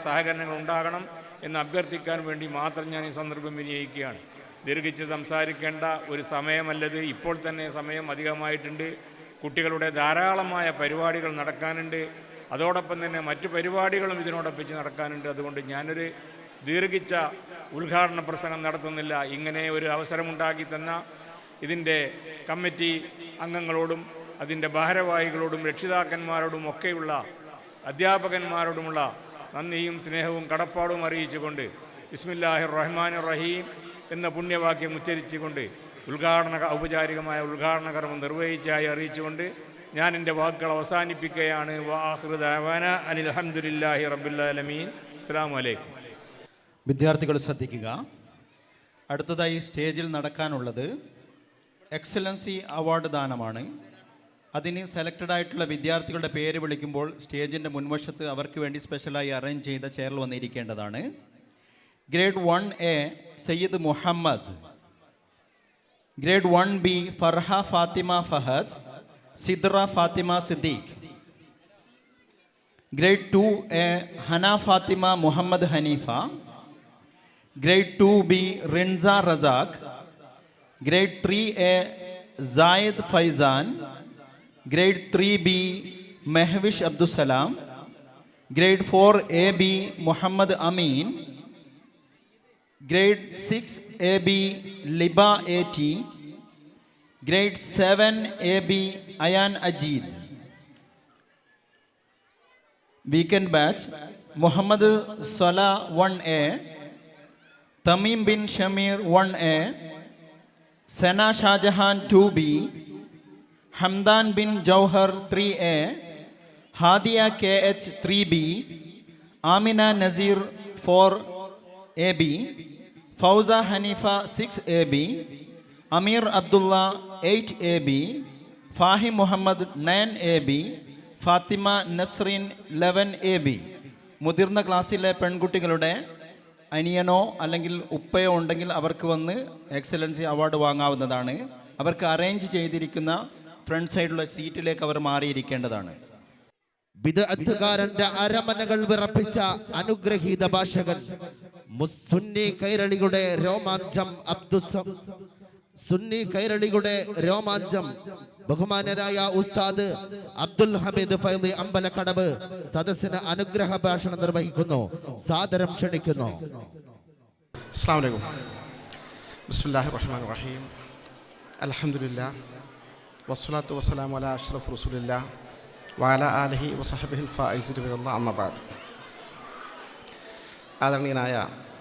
സഹകരണങ്ങൾ ഉണ്ടാകണം. എന്ന് അഭ്യർത്ഥിക്കാൻ വേണ്ടി മാത്രം ഞാൻ ഈ സന്ദർഭം വിനിയോഗിക്കുകയാണ്. ദീർഘിച്ച് സംസാരിക്കേണ്ട ഒരു സമയമല്ലത്. ഇപ്പോൾ തന്നെ സമയം അധികമായിട്ടുണ്ട്. കുട്ടികളുടെ ധാരാളമായ പരിപാടികൾ നടക്കാനുണ്ട്. അതോടൊപ്പം തന്നെ മറ്റു പരിപാടികളും ഇതിനോടൊപ്പിച്ച് നടക്കാനുണ്ട്. അതുകൊണ്ട് ഞാനൊരു ദീർഘിച്ച ഉദ്ഘാടന പ്രസംഗം നടത്തുന്നില്ല. ഇങ്ങനെ ഒരു അവസരമുണ്ടാക്കി തന്ന ഇതിൻ്റെ കമ്മിറ്റി അംഗങ്ങളോടും അതിൻ്റെ ഭാരവാഹികളോടും രക്ഷിതാക്കന്മാരോടും ഒക്കെയുള്ള അധ്യാപകന്മാരോടുമുള്ള നന്ദിയും സ്നേഹവും കടപ്പാടും അറിയിച്ചുകൊണ്ട് ബിസ്മില്ലാഹിർ റഹ്മാനിർ റഹീം എന്ന പുണ്യവാക്യം ഉച്ചരിച്ചുകൊണ്ട് ഔപചാരികമായ ഉദ്ഘാടന കർമ്മം നിർവഹിച്ചായി അറിയിച്ചുകൊണ്ട് ഞാൻ എൻ്റെ വാക്കുകൾ അവസാനിപ്പിക്കുകയാണ്. വആഖിറു ദഅവാന അനിൽ ഹംദുലില്ലാഹി റബ്ബിൽ ആലമീൻ. അസ്സലാമു അലൈക്കും. വിദ്യാർത്ഥികൾ ശ്രദ്ധിക്കുക. അടുത്തതായി സ്റ്റേജിൽ നടക്കാനുള്ളത് എക്സലൻസി അവാർഡ് ദാനമാണ്. അതിന് സെലക്റ്റഡ് ആയിട്ടുള്ള വിദ്യാർത്ഥികളുടെ പേര് വിളിക്കുമ്പോൾ സ്റ്റേജിൻ്റെ മുൻവശത്ത് അവർക്ക് വേണ്ടി സ്പെഷ്യലായി അറേഞ്ച് ചെയ്ത ചെയറിൽ വന്നിരിക്കേണ്ടതാണ്. Grade 1A Sayyid Muhammad, grade 1B Farha Fathima Fahad, Sidra Fathima Siddique, grade 2A Hana Fathima Muhammad Haneefa, grade 2B Rinsa Razak, grade 3A Sayid Faizan, grade 3B Mehwish Abdussalam, grade 4AB Muhammad Ameen, grade 6AB Liba AT, grade 7AB Ayaan Ajeed. Weekend batch Muhammad Sala 1A, Thameem bin Shameer 1A, Sana Shajahan 2B, Hamdan bin Jouhar 3A, Hadiya KH 3B, Amina Naseer 4AB, ഫൗസ Haneefa 6AB, Ameer Abdulla 8AB, Fahim Muhammad 9AB, Fathima Nasreen 11AB. മുതിർന്ന ക്ലാസ്സിലെ പെൺകുട്ടികളുടെ അനിയനോ അല്ലെങ്കിൽ ഉപ്പയോ ഉണ്ടെങ്കിൽ അവർക്ക് വന്ന് എക്സലൻസി അവാർഡ് വാങ്ങാവുന്നതാണ്. അവർക്ക് അറേഞ്ച് ചെയ്തിരിക്കുന്ന ഫ്രണ്ട് സൈഡിലുള്ള സീറ്റിലേക്ക് അവർ മാറിയിരിക്കേണ്ടതാണ്. ബിദ്അത്തുകാരന്റെ അരമനകൾ വിറപ്പിച്ച അനുഗ്രഹീത ഭാഷകൻ സുന്നി കൈരളിയുടെ രോമാഞ്ചം സുന്നി കൈരളിയുടെ രോമാഞ്ചം ബഹുമാനരായ ഉസ്താദ് അബ്ദുൽ ഹമീദ് ഫൈളി അമ്പലക്കടവ് സദസ്സിന് അനുഗ്രഹ ഭാഷണം നിർവഹിക്കുന്നു. സാദരം ക്ഷണിക്കുന്നു. അസ്സലാമു അലൈക്കും. ബിസ്മില്ലാഹിർ റഹ്മാനിർ റഹീം. അൽഹംദുലില്ലാ വസ്സലാത്തു വസ്സലാമു അലാ അഷ്റഫി റസൂലില്ലാ വഅലാ ആലിഹി വസഹബിഹിൽ ഫായിസിൻ ബില്ലാഹി അമ്മാ ബഅദ്. ആദരണീയനായ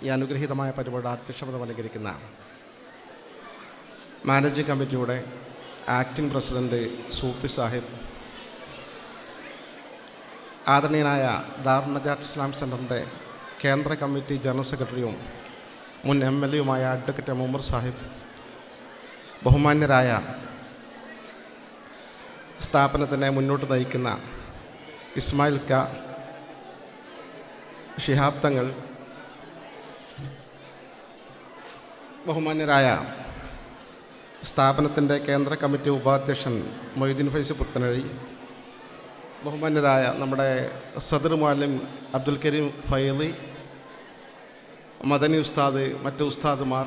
ഈ അനുഗ്രഹീതമായ പരിപാടി അധ്യക്ഷത അലങ്കരിക്കുന്ന മാനേജിംഗ് കമ്മിറ്റിയുടെ ആക്ടിംഗ് പ്രസിഡന്റ് സൂപ്പി സാഹിബ്, ആദരണീയനായ ദാറുൽ നജാത്ത് ഇസ്ലാം സെൻ്ററിൻ്റെ കേന്ദ്ര കമ്മിറ്റി ജനറൽ സെക്രട്ടറിയും മുൻ MLA അഡ്വക്കേറ്റ് ഉമർ സാഹിബ്, ബഹുമാന്യരായ സ്ഥാപനത്തിനെ മുന്നോട്ട് നയിക്കുന്ന ഇസ്മായിൽ ക, ഷിഹാബ് തങ്ങൾ, ബഹുമാന്യരായ സ്ഥാപനത്തിൻ്റെ കേന്ദ്ര കമ്മിറ്റി ഉപാധ്യക്ഷൻ മൊയ്തീൻ ഫൈസി പുത്തനഴി, ബഹുമാന്യരായ നമ്മുടെ സദർ മുഅല്ലിം അബ്ദുൽ കരീം ഫൈളി, മദനി ഉസ്താദ്, മറ്റ് ഉസ്താദുമാർ,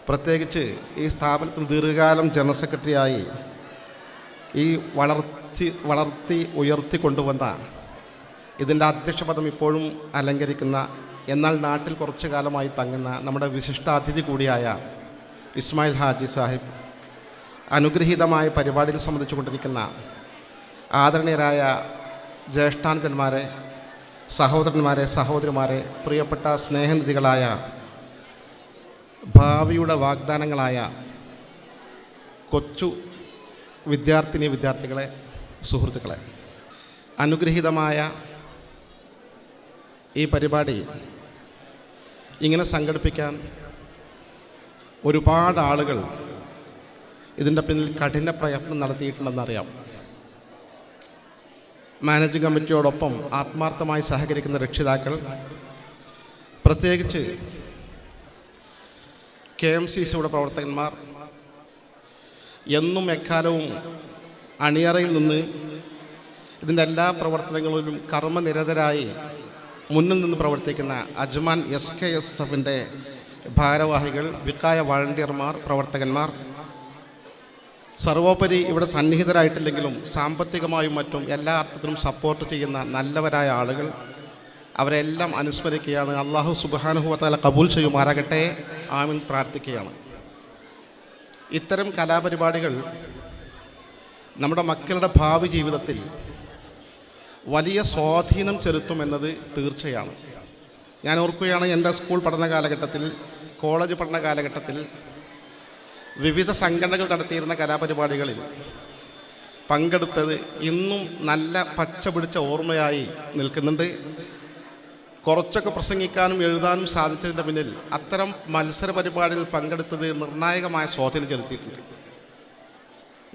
പ്രത്യേകിച്ച് ഈ സ്ഥാപനത്തിന് ദീർഘകാലം ജനറൽ സെക്രട്ടറിയായി ഈ വളർത്തി ഉയർത്തിക്കൊണ്ടുവന്ന ഇതിൻ്റെ അധ്യക്ഷപദം ഇപ്പോഴും അലങ്കരിക്കുന്ന, എന്നാൽ നാട്ടിൽ കുറച്ചു കാലമായി തങ്ങുന്ന നമ്മുടെ വിശിഷ്ടാതിഥി കൂടിയായ ഇസ്മായിൽ ഹാജി സാഹിബ്, അനുഗ്രഹീതമായ പരിപാടികൾ സംബന്ധിച്ചുകൊണ്ടിരിക്കുന്ന ആദരണീയരായ ജ്യേഷ്ഠാനുജന്മാരെ, സഹോദരന്മാരെ, സഹോദരിമാരെ, പ്രിയപ്പെട്ട സ്നേഹനിധികളായ ഭാവിയുടെ വാഗ്ദാനങ്ങളായ കൊച്ചു വിദ്യാർത്ഥികളെ, സുഹൃത്തുക്കളെ, അനുഗ്രഹീതമായ ഈ പരിപാടി ഇങ്ങനെ സംഘടിപ്പിക്കാൻ ഒരുപാട് ആളുകൾ ഇതിൻ്റെ പിന്നിൽ കഠിന പ്രയത്നം നടത്തിയിട്ടുണ്ടെന്നറിയാം. മാനേജിംഗ് കമ്മിറ്റിയോടൊപ്പം ആത്മാർത്ഥമായി സഹകരിക്കുന്ന രക്ഷിതാക്കൾ, പ്രത്യേകിച്ച് KMCCയുടെ പ്രവർത്തകന്മാർ, എന്നും എക്കാലവും അണിയറയിൽ നിന്ന് ഇതിൻ്റെ എല്ലാ പ്രവർത്തനങ്ങളിലും കർമ്മനിരതരായി മുന്നിൽ നിന്ന് പ്രവർത്തിക്കുന്ന അജ്മാൻ SKSFൻ്റെ ഭാരവാഹികൾ, വിക്കായ വാളണ്ടിയർമാർ, പ്രവർത്തകന്മാർ, സർവോപരി ഇവിടെ സന്നിഹിതരായിട്ടില്ലെങ്കിലും സാമ്പത്തികമായും മറ്റും എല്ലാ അർത്ഥത്തിലും സപ്പോർട്ട് ചെയ്യുന്ന നല്ലവരായ ആളുകൾ, അവരെല്ലാം അനുസ്മരിക്കുകയാണ്. അള്ളാഹു സുബ്ഹാനഹു വ തആല കബൂൽ ചെയ്യുമാറാകട്ടെ, ആമീൻ പ്രാർത്ഥിക്കുകയാണ്. ഇത്തരം കലാപരിപാടികൾ നമ്മുടെ മക്കളുടെ ഭാവി ജീവിതത്തിൽ വലിയ സ്വാധീനം ചെലുത്തുമെന്നത് തീർച്ചയാണ്. ഞാൻ ഓർക്കുകയാണ്, എൻ്റെ സ്കൂൾ പഠന കാലഘട്ടത്തിൽ, കോളേജ് പഠന കാലഘട്ടത്തിൽ വിവിധ സംഘടനകൾ നടത്തിയിരുന്ന കലാപരിപാടികളിൽ പങ്കെടുത്തത് ഇന്നും നല്ല പച്ച പിടിച്ച ഓർമ്മയായി നിൽക്കുന്നുണ്ട്. കുറച്ചൊക്കെ പ്രസംഗിക്കാനും എഴുതാനും സാധിച്ചതിൻ്റെ പിന്നിൽ അത്തരം മത്സര പരിപാടികളിൽ പങ്കെടുത്തത് നിർണായകമായ സ്വാധീനം ചെലുത്തിയിട്ടുണ്ട്.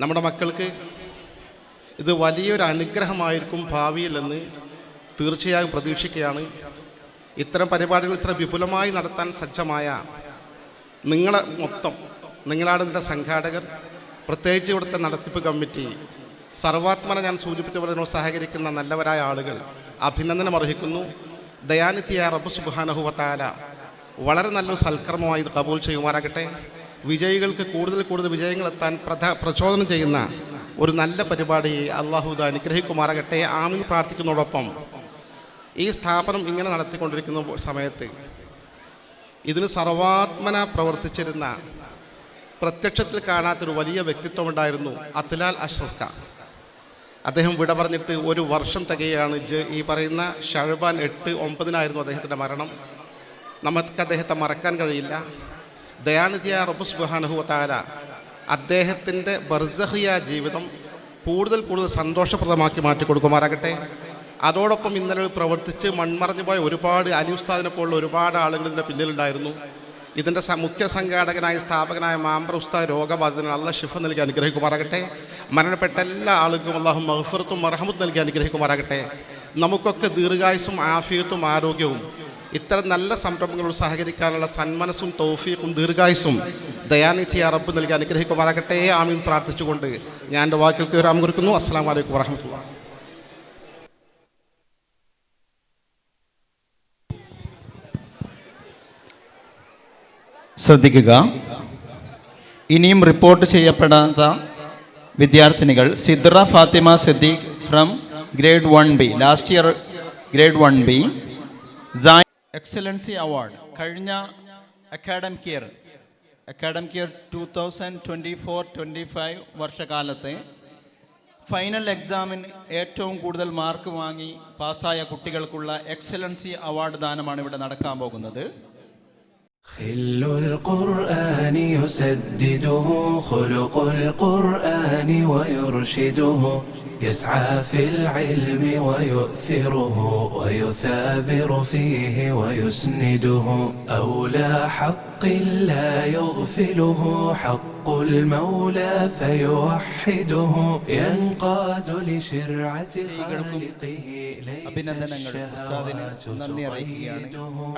നമ്മുടെ മക്കൾക്ക് ഇത് വലിയൊരു അനുഗ്രഹമായിരിക്കും ഭാവിയിൽ എന്ന് തീർച്ചയായും പ്രതീക്ഷിക്കുകയാണ്. ഇത്തരം പരിപാടികൾ ഇത്ര വിപുലമായി നടത്താൻ സജ്ജമായ നിങ്ങളെ മൊത്തം, നിങ്ങളാണ് ഇതിൻ്റെ സംഘാടകർ, പ്രത്യേകിച്ച് ഇവിടുത്തെ നടത്തിപ്പ് കമ്മിറ്റി, സർവാത്മന ഞാൻ സൂചിപ്പിച്ച പോലെ സഹകരിക്കുന്ന നല്ലവരായ ആളുകൾ അഭിനന്ദനം അർഹിക്കുന്നു. ദയാനിധിയായ റബ്ബ് സുബ്ഹാനഹു വ തആല വളരെ നല്ലൊരു സൽക്കർമ്മമായി ഇത് കബൂൽ ചെയ്യുമാറാകട്ടെ. വിജയികൾക്ക് കൂടുതൽ വിജയങ്ങളെത്താൻ പ്രചോദനം ചെയ്യുന്ന ഒരു നല്ല പരിപാടിയെ അള്ളാഹു ഇത് അനുഗ്രഹിക്കുമാറാകട്ടെ, ആമീൻ പ്രാർത്ഥിക്കുന്നതോടൊപ്പം ഈ സ്ഥാപനം ഇങ്ങനെ നടത്തിക്കൊണ്ടിരിക്കുന്ന സമയത്ത് ഇതിന് സർവാത്മന പ്രവർത്തിച്ചിരുന്ന, പ്രത്യക്ഷത്തിൽ കാണാത്തൊരു വലിയ വ്യക്തിത്വമുണ്ടായിരുന്നു, അത്ലാൽ അഷ്റഫ് ഖാൻ. അദ്ദേഹം വിട പറഞ്ഞിട്ട് ഒരു വർഷം തികയാണ്. ഈ പറയുന്ന ഷഅബാൻ 8-9 അദ്ദേഹത്തിൻ്റെ മരണം. നമുക്ക് അദ്ദേഹത്തെ മറക്കാൻ കഴിയില്ല. ദയാനിധിയായ റബ്ബ് സുബ്ഹാനഹു വ തആല അദ്ദേഹത്തിൻ്റെ ബർസഖിയ ജീവിതം കൂടുതൽ സന്തോഷപ്രദമാക്കി മാറ്റിക്കൊടുക്കുമാറാകട്ടെ. അതോടൊപ്പം ഇന്നലെ പ്രവർത്തിച്ച് മൺമറഞ്ഞു പോയ ഒരുപാട് അലി ഉസ്താദിനെ പോലുള്ള ഒരുപാട് ആളുകൾ ഇതിൻ്റെ പിന്നിലുണ്ടായിരുന്നു. ഇതിൻ്റെ മുഖ്യ സംഘാടകനായ സ്ഥാപകനായ മാമ്പർ ഉസ്താദ് രോഗബാധിതന് അള്ളാഹ് ശിഫ നൽകി അനുഗ്രഹിക്കുമാറാകട്ടെ. മരണപ്പെട്ട എല്ലാ ആളുകൾക്കും അള്ളാഹു മഗ്ഫിറത്തും മർഹമത്തും നൽകി അനുഗ്രഹിക്കുമാറാകട്ടെ. നമുക്കൊക്കെ ദീർഘായുസ്സും ആഫിയത്തും ആരോഗ്യവും ഇത്തരം നല്ല സംരംഭങ്ങളോട് സഹകരിക്കാനുള്ള സന്മനസ്സും തൗഫീഖും ദീർഘായുസ്സും ദയാനിധിയായ റബ്ബ് നൽകി അനുഗ്രഹിക്കുമാറാകട്ടെ, ആമീൻ പ്രാർത്ഥിച്ചുകൊണ്ട് ഞാൻ എൻ്റെ വാക്കുകൾക്ക് വിരാമം കുറിക്കുന്നു. അസ്സലാമു അലൈക്കും വറഹ്മത്തുള്ളാഹി. ശ്രദ്ധിക്കുക, ഇനിയും റിപ്പോർട്ട് ചെയ്യപ്പെടാത്ത വിദ്യാർത്ഥിനികൾ Sidra Fathima Siddique from grade 1B, last year grade 1B, excellency award. കഴിഞ്ഞ അക്കാഡമിക് ഇയർ 2024-25 വർഷകാലത്തെ ഫൈനൽ എക്സാമിന് ഏറ്റവും കൂടുതൽ മാർക്ക് വാങ്ങി പാസ്സായ കുട്ടികൾക്കുള്ള എക്സലൻസി അവാർഡ് ദാനമാണ് ഇവിടെ നടക്കാൻ പോകുന്നത്. خل القرآن يسدده خلق القرآن ويرشده يسعى في العلم ويؤثره ويثابر فيه ويسنده أولى حق لا يغفله حق المولى فيوحده ينقاد لشرعة خالقه അഭിനന്ദനങ്ങൾ ഉസ്താദിന് നന്ദി അറിയിക്കുകയാണ്.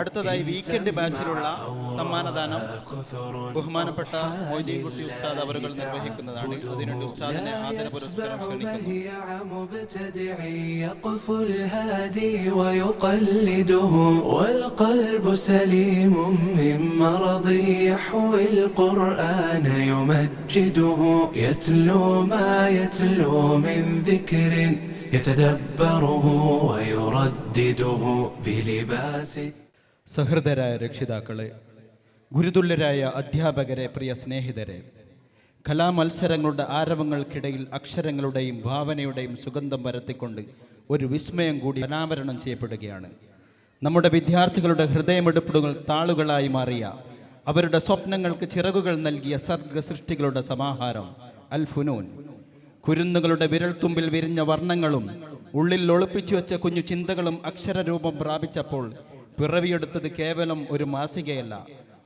അടുത്തതായി വീക്കെൻഡ് ബാച്ചിലുള്ള സമ്മാനദാനം ബഹുമാനപ്പെട്ട മൊയ്തീൻകുട്ടി ഉസ്താദ് അവരുകൾ നിർവഹിക്കുന്നതാണ്. അതിനുവേണ്ടി ഉസ്താദിനെ ആദരപുരസ്കാരം ക്ഷണിക്കുന്നു. يتدبره ويردده بلباس. സഹൃദരായ രക്ഷിതാക്കളെ, ഗുരുതുല്യരായ അധ്യാപകരെ, പ്രിയ സ്നേഹിതരെ, കലാമത്സരങ്ങളുടെ ആരവങ്ങൾക്കിടയിൽ അക്ഷരങ്ങളുടെയും ഭാവനയുടെയും സുഗന്ധം പരത്തിക്കൊണ്ട് ഒരു വിസ്മയം കൂടി അനാവരണം ചെയ്യപ്പെടുകയാണ്. നമ്മുടെ വിദ്യാർത്ഥികളുടെ ഹൃദയമെടുപ്പുകൾ താളുകളായി മാറിയ, അവരുടെ സ്വപ്നങ്ങൾക്ക് ചിറകുകൾ നൽകിയ സർഗ സൃഷ്ടികളുടെ സമാഹാരം അൽ ഫുനൂൻ. കുരുന്നുകളുടെ വിരൽത്തുമ്പിൽ വിരിഞ്ഞ വർണ്ണങ്ങളും ഉള്ളിൽ ഒളിപ്പിച്ചു വെച്ച കുഞ്ഞു ചിന്തകളും അക്ഷരരൂപം പ്രാപിച്ചപ്പോൾ പിറവിയെടുത്തത് കേവലം ഒരു മാസികയല്ല,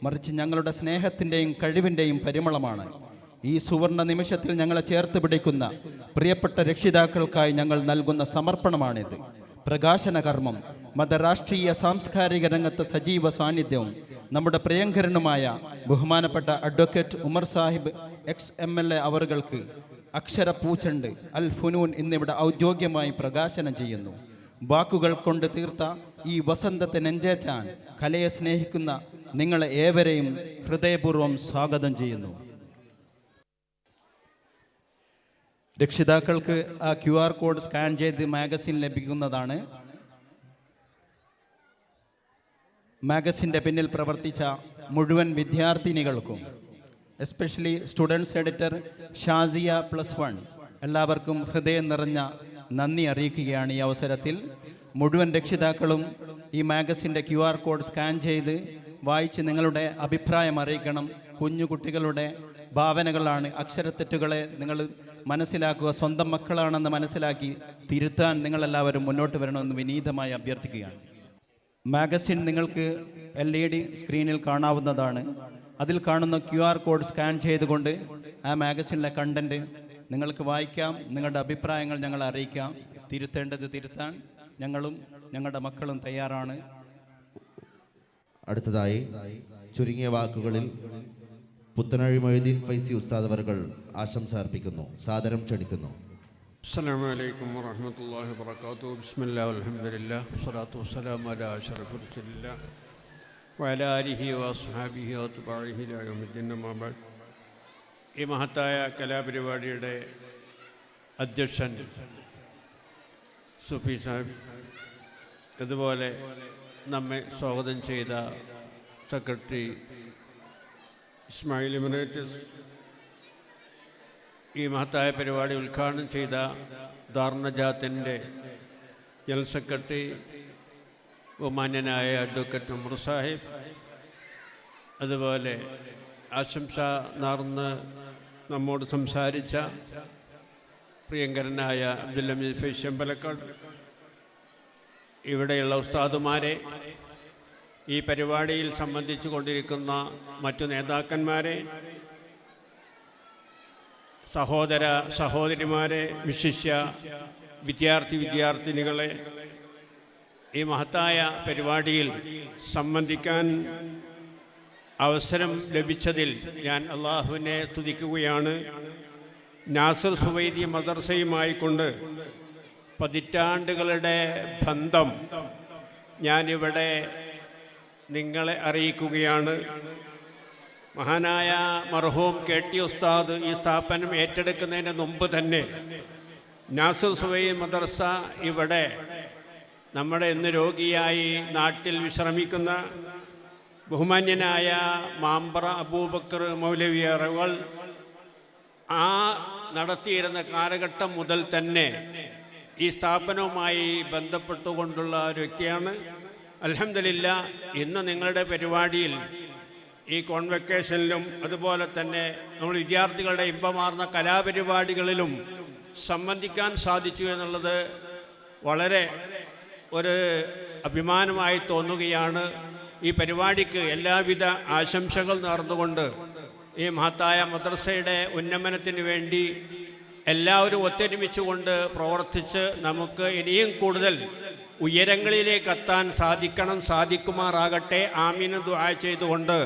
മറിച്ച് ഞങ്ങളുടെ സ്നേഹത്തിൻ്റെയും കഴിവിൻ്റെയും പരിമളമാണ്. ഈ സുവർണ നിമിഷത്തിൽ ഞങ്ങളെ ചേർത്ത് പിടിക്കുന്ന പ്രിയപ്പെട്ട രക്ഷിതാക്കൾക്കായി ഞങ്ങൾ നൽകുന്ന സമർപ്പണമാണിത്. പ്രകാശന കർമ്മം മതരാഷ്ട്രീയ സാംസ്കാരിക രംഗത്ത് സജീവ സാന്നിധ്യവും നമ്മുടെ പ്രിയങ്കരനുമായ ബഹുമാനപ്പെട്ട അഡ്വക്കേറ്റ് ഉമർ സാഹിബ് ex-MLA അവറുകൾക്ക് അക്ഷരപ്പൂച്ചണ്ട് അൽ ഫുനൂൻ എന്നിവിടെ ഔദ്യോഗികമായി പ്രകാശനം ചെയ്യുന്നു. വാക്കുകൾ കൊണ്ട് തീർത്ത ഈ വസന്തത്തെ നെഞ്ചേറ്റാൻ കലയെ സ്നേഹിക്കുന്ന നിങ്ങളെ ഏവരെയും ഹൃദയപൂർവ്വം സ്വാഗതം ചെയ്യുന്നു. രക്ഷിതാക്കൾക്ക് ആ QR കോഡ് സ്കാൻ ചെയ്ത് മാഗസിൻ ലഭിക്കുന്നതാണ്. മാഗസിൻ്റെ പിന്നിൽ പ്രവർത്തിച്ച മുഴുവൻ വിദ്യാർത്ഥിനികൾക്കും, എസ്പെഷ്യലി സ്റ്റുഡൻസ് എഡിറ്റർ ഷാസിയ +1, എല്ലാവർക്കും ഹൃദയം നിറഞ്ഞ നന്ദി അറിയിക്കുകയാണ്. ഈ അവസരത്തിൽ മുഴുവൻ രക്ഷിതാക്കളും ഈ മാഗസിൻ്റെ QR കോഡ് സ്കാൻ ചെയ്ത് വായിച്ച് നിങ്ങളുടെ അഭിപ്രായം അറിയിക്കണം. കുഞ്ഞു കുട്ടികളുടെ ഭാവനകളാണ്, അക്ഷരത്തെറ്റുകളെ നിങ്ങൾ മനസ്സിലാക്കുക, സ്വന്തം മക്കളാണെന്ന് മനസ്സിലാക്കി തിരുത്താൻ നിങ്ങളെല്ലാവരും മുന്നോട്ട് വരണമെന്ന് വിനീതമായി അഭ്യർത്ഥിക്കുകയാണ്. മാഗസിൻ നിങ്ങൾക്ക് LED സ്ക്രീനിൽ കാണാവുന്നതാണ്. അതിൽ കാണുന്ന QR കോഡ് സ്കാൻ ചെയ്തുകൊണ്ട് ആ മാഗസിനിലെ കണ്ടൻറ്റ് നിങ്ങൾക്ക് വായിക്കാം. നിങ്ങളുടെ അഭിപ്രായങ്ങൾ ഞങ്ങളെ അറിയിക്കാം. തിരുത്തേണ്ടത് തിരുത്താൻ ഞങ്ങളും ഞങ്ങളുടെ മക്കളും തയ്യാറാണ്. അടുത്തതായി ചുരുങ്ങിയ വാക്കുകളിൽ പുത്തനഴി മൊയ്തീൻ ഫൈസി ഉസ്താദ് അവർകൾ ആശംസ അർപ്പിക്കുന്നു. സാദരം ക്ഷണിക്കുന്നു. അസ്സലാമു അലൈക്കും വറഹ്മത്തുള്ളാഹി വബറകാതുഹു. ബിസ്മില്ലാഹി വൽഹംദുലില്ലാഹി വസ്സലാത്തു വസ്സലാമു അലാ അഷ്റഫിൽ റസൂലില്ലാഹി വഅലാ ആലിഹി വഅസ്ഹാബിഹി വതബഈഹി ഇലാ യൗമിദ്ദീൻ. അമ്മാ ബഅദ്. ഈ മഹത്തായ കലാപരിപാടിയുടെ അധ്യക്ഷൻ സുഫി സാഹിബ്, അതുപോലെ നമ്മെ സ്വാഗതം ചെയ്ത സെക്രട്ടറി ഇസ്മായിൽ എമിറേറ്റസ്, ഈ മഹത്തായ പരിപാടി ഉദ്ഘാടനം ചെയ്ത ദാറുന്നജാത്തിൻ്റെ ജനറൽ സെക്രട്ടറി ബഹുമാന്യനായ അഡ്വക്കേറ്റ് ഉമർ സാഹിബ്, അതുപോലെ ആശംസ നേർന്ന് നമ്മോട് സംസാരിച്ച പ്രിയങ്കരനായ അബ്ദുൽ ഹമീദ് ഫൈസി അമ്പലക്കാട്, ഇവിടെയുള്ള ഉസ്താദുമാരെ, ഈ പരിപാടിയിൽ സംബന്ധിച്ചു കൊണ്ടിരിക്കുന്ന മറ്റു നേതാക്കന്മാരെ, സഹോദര സഹോദരിമാരെ, വിശിഷ്യ വിദ്യാർത്ഥിനികളെ, ഈ മഹത്തായ പരിപാടിയിൽ സംബന്ധിക്കാൻ അവസരം ലഭിച്ചതിൽ ഞാൻ അള്ളാഹുവിനെ സ്തുതിക്കുകയാണ്. നാസിർ സുവൈദി മദ്രസയുമായി കൊണ്ട് പതിറ്റാണ്ടുകളുടെ ബന്ധം ഞാനിവിടെ നിങ്ങളെ അറിയിക്കുകയാണ്. മഹാനായ മർഹൂം KT ഉസ്താദ് ഈ സ്ഥാപനം ഏറ്റെടുക്കുന്നതിന് മുമ്പ് തന്നെ നാസിർ സുവൈദി മദ്രസ ഇവിടെ നമ്മുടെ ഇന്ന് രോഗിയായി നാട്ടിൽ വിശ്രമിക്കുന്ന ബഹുമാന്യനായ മാമ്പറ അബൂബക്കർ മൗലവി അവറുകൾ ആ നടത്തിയിരുന്ന കാലഘട്ടം മുതൽ തന്നെ ഈ സ്ഥാപനവുമായി ബന്ധപ്പെട്ടുകൊണ്ടുള്ള ഒരു വ്യക്തിയാണ്. അൽഹംദുലില്ലാഹ്, ഇന്ന് നിങ്ങളുടെ പരിപാടിയിൽ ഈ കോൺവെക്കേഷനിലും അതുപോലെ തന്നെ നമ്മൾ വിദ്യാർത്ഥികളുടെ ഇമ്പമാർന്ന കലാപരിപാടികളിലും സംബന്ധിക്കാൻ സാധിച്ചു എന്നുള്ളത് വളരെ ഒരു അഭിമാനമായി തോന്നുകയാണ്. ഈ പരിപാടിക്ക് എല്ലാവിധ ആശംസകൾ നേർന്നുകൊണ്ട് ഈ മഹത്തായ മദ്രസയുടെ ഉന്നമനത്തിന് വേണ്ടി എല്ലാവരും ഒത്തൊരുമിച്ചുകൊണ്ട് പ്രവർത്തിച്ച് നമുക്ക് ഇനിയും കൂടുതൽ ഉയരങ്ങളിലേക്ക് എത്താൻ സാധിക്കുമാറാകട്ടെ. ആമീൻ ദുആ ചെയ്തുകൊണ്ട്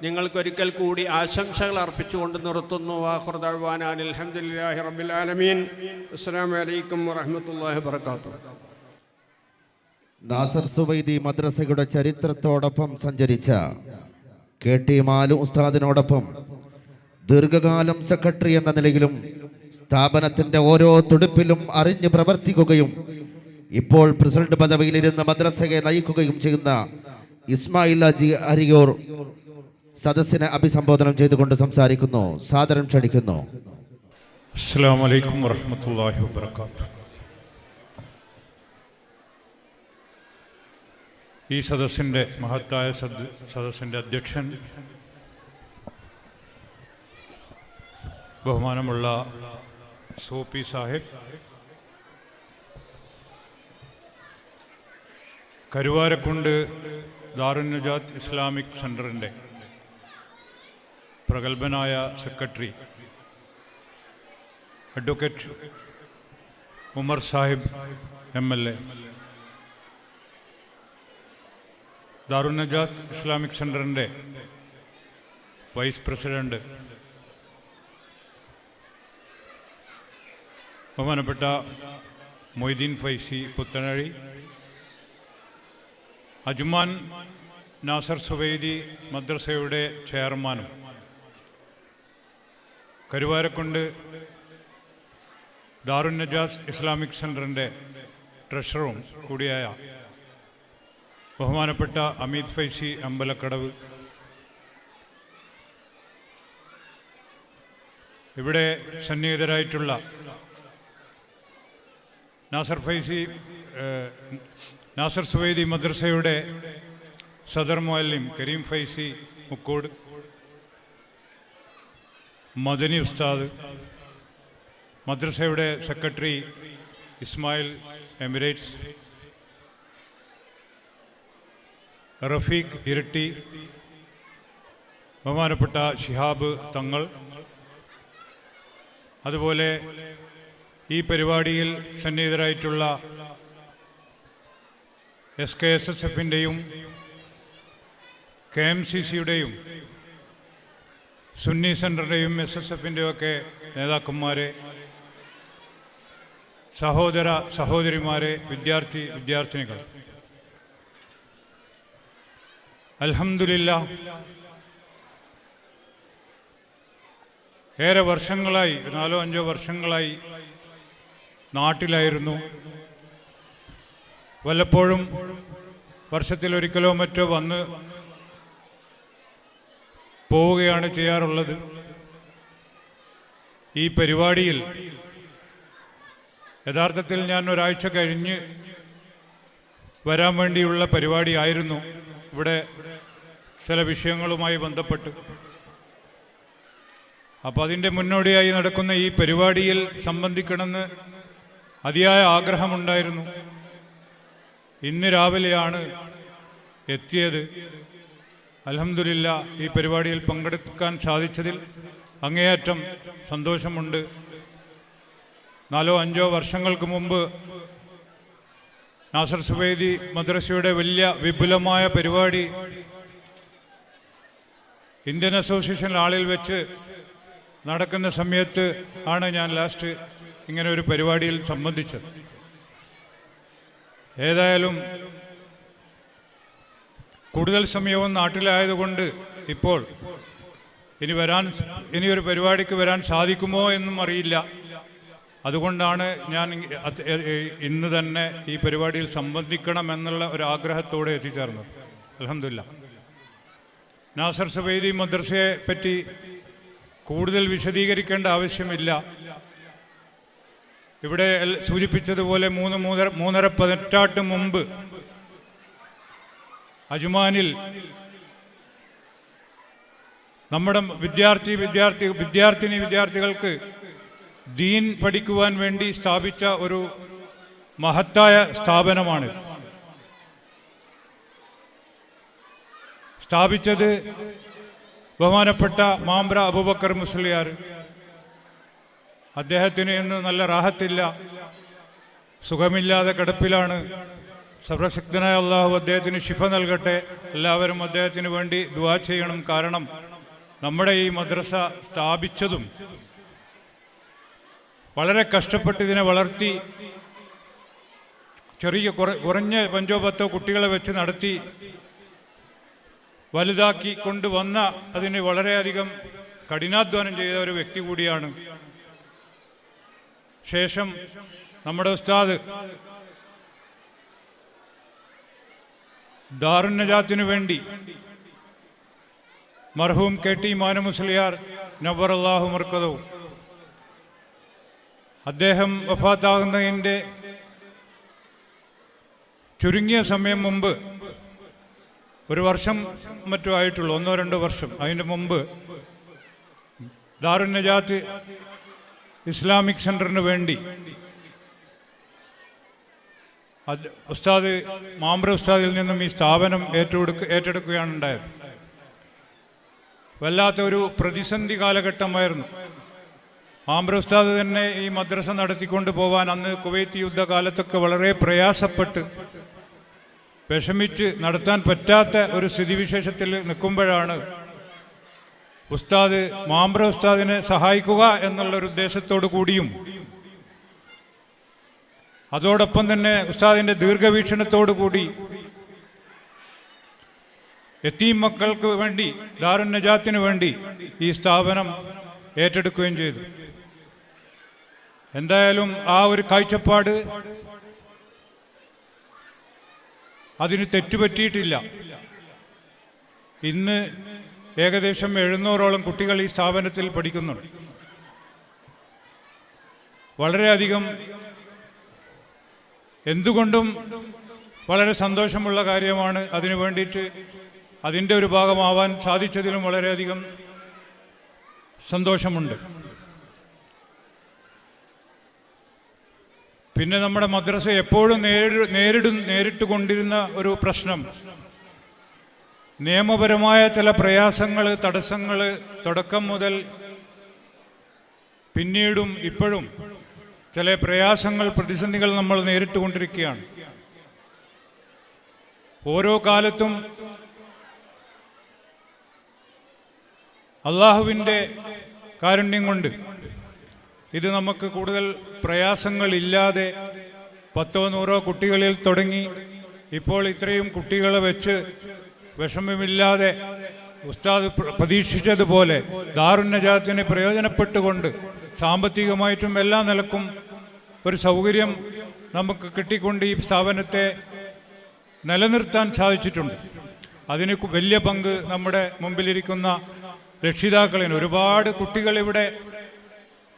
നിങ്ങൾക്കൊരിക്കൽ കൂടി ആശംസകൾ അർപ്പിച്ചുകൊണ്ട് നിർത്തുന്നു. ആഖിറു ദഅ്വാനാ അൽഹംദുലില്ലാഹി റബ്ബിൽ ആലമീൻ. അസ്സലാമു അലൈക്കും വറഹ്മത്തുള്ളാഹി വബറകാതുഹു. നാസർ സുവൈദി മദ്രസയുടെ ചരിത്രത്തോടൊപ്പം സഞ്ചരിച്ച KT മാലു ഉസ്താദിനോടൊപ്പം ദീർഘകാലം സെക്രട്ടറി എന്ന നിലയിലും സ്ഥാപനത്തിൻ്റെ ഓരോ തുടിപ്പിലും അറിഞ്ഞു പ്രവർത്തിക്കുകയും ഇപ്പോൾ പ്രസിഡന്റ് പദവിയിലിരുന്ന് മദ്രസയെ നയിക്കുകയും ചെയ്യുന്ന ഇസ്മായിൽ ഹാജി അരിയൂർ സദസ്സിനെ അഭിസംബോധനം ചെയ്തുകൊണ്ട് സംസാരിക്കുന്നു. സാദരം ക്ഷണിക്കുന്നു. അസ്സലാമു അലൈക്കും വറഹ്മത്തുള്ളാഹി വബറകാതുഹു. ഈ സദസ്സിൻ്റെ മഹത്തായ സദസ്സിൻ്റെ അധ്യക്ഷൻ, ബഹുമാനമുള്ള സൂപ്പി സാഹിബ്, കരുവാരക്കുണ്ട് ദാറുന്നജാത്ത് ഇസ്ലാമിക് സെൻറ്ററിൻ്റെ പ്രഗത്ഭനായ secretary advocate Umar Sahib MLA, Darunnajath Islamic സെൻറ്ററിൻ്റെ വൈസ് പ്രസിഡൻറ്റ്, ബഹുമാനപ്പെട്ട മൊയ്തീൻ ഫൈസി പുത്തനഴി, അജ്മാൻ നാസർ സുവൈദി മദ്രസയുടെ ചെയർമാനും കരുവാരക്കുണ്ട് ദാറുൻ നജാസ് ഇസ്ലാമിക് സെൻറ്ററിൻ്റെ ട്രഷററും കൂടിയായ ബഹുമാനപ്പെട്ട അമീദ് ഫൈസി അമ്പലക്കടവ്, ഇവിടെ സന്നിഹിതരായിട്ടുള്ള നാസർ സുവൈദി മദ്രസയുടെ സദർ മുഅല്ലിം കരീം ഫൈസി മുക്കോട്, മദനി ഉസ്താദ്, മദ്രസയുടെ സെക്രട്ടറി ഇസ്മായിൽ എമിറേറ്റ്സ്, റഫീഖ് ഇരട്ടി, ബഹുമാനപ്പെട്ട ഷിഹാബ് തങ്ങൾ, അതുപോലെ ഈ പരിപാടിയിൽ സന്നിഹിതരായിട്ടുള്ള SKSSFിൻ്റെയും KMCCയുടെയും സുന്നി സെൻറ്ററിൻ്റെയും SSFിൻ്റെയും ഒക്കെ നേതാക്കന്മാരെ, സഹോദര സഹോദരിമാരെ, വിദ്യാർത്ഥിനികൾ, അൽഹംദുലില്ലാഹ് ഏറെ വർഷങ്ങളായി, 4-5 വർഷങ്ങളായി നാട്ടിലായിരുന്നു. വല്ലപ്പോഴും വർഷത്തിലൊരിക്കലോ മറ്റോ വന്ന് പോവുകയാണ് ചെയ്യാറുള്ളത്. ഈ പരിപാടിയിൽ യഥാർത്ഥത്തിൽ ഞാൻ ഒരാഴ്ച കഴിഞ്ഞ് വരാൻ വേണ്ടിയുള്ള പരിപാടിയായിരുന്നു. ഇവിടെ ചില വിഷയങ്ങളുമായി ബന്ധപ്പെട്ട്, അപ്പോൾ അതിൻ്റെ മുന്നോടിയായി നടക്കുന്ന ഈ പരിപാടിയിൽ സംബന്ധിക്കണമെന്ന് അതിയായ ആഗ്രഹമുണ്ടായിരുന്നു. ഇന്ന് രാവിലെയാണ് എത്തിയത്. അൽഹംദുലില്ലാഹ് ഈ പരിപാടിയിൽ പങ്കെടുക്കാൻ സാധിച്ചതിൽ അങ്ങേയറ്റം സന്തോഷമുണ്ട്. 4-5 വർഷങ്ങൾക്ക് മുമ്പ് നാസർ സുവൈദി മദ്രസയുടെ വലിയ വിപുലമായ പരിപാടി ഇന്ത്യൻ അസോസിയേഷൻ ഹാളിൽ വെച്ച് നടക്കുന്ന സമയത്ത് ആണ് ഞാൻ ലാസ്റ്റ് ഇങ്ങനെ ഒരു പരിപാടിയിൽ സംബന്ധിച്ചത്. ഏതായാലും കൂടുതൽ സമയവും നാട്ടിലായതുകൊണ്ട് ഇപ്പോൾ ഇനി ഒരു പരിപാടിക്ക് വരാൻ സാധിക്കുമോ എന്നും അറിയില്ല. അതുകൊണ്ടാണ് ഞാൻ ഇന്ന് തന്നെ ഈ പരിപാടിയിൽ സംബന്ധിക്കണമെന്നുള്ള ഒരു ആഗ്രഹത്തോടെ എത്തിച്ചേർന്നത്. അൽഹംദുലില്ലാഹ്. നാസർ സുവൈദി മദ്രസയെ പറ്റി കൂടുതൽ വിശദീകരിക്കേണ്ട ആവശ്യമില്ല. ഇവിടെ സൂചിപ്പിച്ചതുപോലെ 3-3.5 പതിറ്റാണ്ട് മുമ്പ് അജ്മാനിൽ നമ്മുടെ വിദ്യാർത്ഥികൾക്ക് ദീൻ പഠിക്കുവാൻ വേണ്ടി സ്ഥാപിച്ച ഒരു മഹത്തായ സ്ഥാപനമാണ്. സ്ഥാപിച്ചത് ബഹുമാനപ്പെട്ട മാമ്പ്ര അബൂബക്കർ മുസ്ലിയാർ. അദ്ദേഹത്തിന് ഇന്ന് നല്ല റാഹത്തില്ല, സുഖമില്ലാതെ കിടപ്പിലാണ്. സർവശക്തനായ അള്ളാഹു അദ്ദേഹത്തിന് ശിഫ നൽകട്ടെ. എല്ലാവരും അദ്ദേഹത്തിന് വേണ്ടി ദുആ ചെയ്യണം. കാരണം നമ്മുടെ ഈ മദ്രസ സ്ഥാപിച്ചതും വളരെ കഷ്ടപ്പെട്ട് ഇതിനെ വളർത്തി കുറഞ്ഞ 5-10 കുട്ടികളെ വെച്ച് നടത്തി വലുതാക്കി കൊണ്ടുവന്ന അതിന് വളരെയധികം കഠിനാധ്വാനം ചെയ്ത ഒരു വ്യക്തി കൂടിയാണ്. ശേഷം നമ്മുടെ ഉസ്താദ് ദാറുൻ നജാത്തിനു വേണ്ടി മർഹൂം KT മാനു മുസ്ലിയാർ നവ്വറല്ലാഹു മർക്കദഹു, അദ്ദേഹം വഫാത്താകുന്നതിൻ്റെ ചുരുങ്ങിയ സമയം മുമ്പ്, ഒരു വർഷം മറ്റോ ആയിട്ടുള്ളൂ, 1-2 വർഷം, അതിൻ്റെ മുമ്പ് ദാറുൻ നജാത്ത് ഇസ്ലാമിക് സെൻറ്ററിന് വേണ്ടി ഉസ്താദ് മാമ്പ്ര ഉസ്താദിൽ നിന്നും ഈ സ്ഥാപനം ഏറ്റെടുക്കുകയാണ് ഉണ്ടായത്. വല്ലാത്ത ഒരു പ്രതിസന്ധി കാലഘട്ടമായിരുന്നു. മാമ്പ്ര ഉസ്താദ് തന്നെ ഈ മദ്രസ നടത്തിക്കൊണ്ട് പോകാൻ അന്ന് കുവൈത്ത് യുദ്ധകാലത്തൊക്കെ വളരെ പ്രയാസപ്പെട്ട് വിഷമിച്ച് നടത്താൻ പറ്റാത്ത ഒരു സ്ഥിതിവിശേഷത്തിൽ നിൽക്കുമ്പോഴാണ് ഉസ്താദ് മാമ്പ്ര ഉസ്താദിനെ സഹായിക്കുക എന്നുള്ളൊരു ഉദ്ദേശത്തോടു കൂടിയും അതോടൊപ്പം തന്നെ ഉസ്താദിൻ്റെ ദീർഘവീക്ഷണത്തോടു കൂടി യതീം മക്കൾക്ക് വേണ്ടി ദാറുൻ നജാത്തിന് വേണ്ടി ഈ സ്ഥാപനം ഏറ്റെടുക്കുകയും ചെയ്തു. എന്തായാലും ആ ഒരു കാഴ്ചപ്പാട് അതിന് തെറ്റുപറ്റിയിട്ടില്ല. ഇന്ന് ഏകദേശം 700ഓളം കുട്ടികൾ ഈ സ്ഥാപനത്തിൽ പഠിക്കുന്നുണ്ട്. വളരെയധികം എന്തുകൊണ്ടും വളരെ സന്തോഷമുള്ള കാര്യമാണ്. അതിനു വേണ്ടിയിട്ട് അതിൻ്റെ ഒരു ഭാഗമാവാൻ സാധിച്ചതിലും വളരെയധികം സന്തോഷമുണ്ട്. പിന്നെ നമ്മുടെ മദ്രസ എപ്പോഴും നേരിട്ട് കൊണ്ടിരുന്ന ഒരു പ്രശ്നം നിയമപരമായ ചില പ്രയാസങ്ങൾ, തടസ്സങ്ങൾ തുടക്കം മുതൽ പിന്നീടും ഇപ്പോഴും ചില പ്രയാസങ്ങൾ, പ്രതിസന്ധികൾ നമ്മൾ നേരിട്ട് കൊണ്ടിരിക്കുകയാണ്. ഓരോ കാലത്തും അള്ളാഹുവിൻ്റെ കാരുണ്യം കൊണ്ട് ഇത് നമുക്ക് കൂടുതൽ പ്രയാസങ്ങളില്ലാതെ 10-100 കുട്ടികളിൽ തുടങ്ങി ഇപ്പോൾ ഇത്രയും കുട്ടികളെ വെച്ച് വിഷമമില്ലാതെ ഉസ്താദ് പ്രതീക്ഷിച്ചതുപോലെ ദാറുൻ നജാത്തിന് പ്രയോജനപ്പെട്ടുകൊണ്ട് സാമ്പത്തികമായിട്ടും എല്ലാ നിലക്കും ഒരു സൗകര്യം നമുക്ക് കിട്ടിക്കൊണ്ട് ഈ സ്ഥാപനത്തെ നിലനിർത്താൻ സാധിച്ചിട്ടുണ്ട്. അതിന് വലിയ പങ്ക് നമ്മുടെ മുമ്പിലിരിക്കുന്ന രക്ഷിതാക്കളിന്. ഒരുപാട് കുട്ടികൾ ഇവിടെ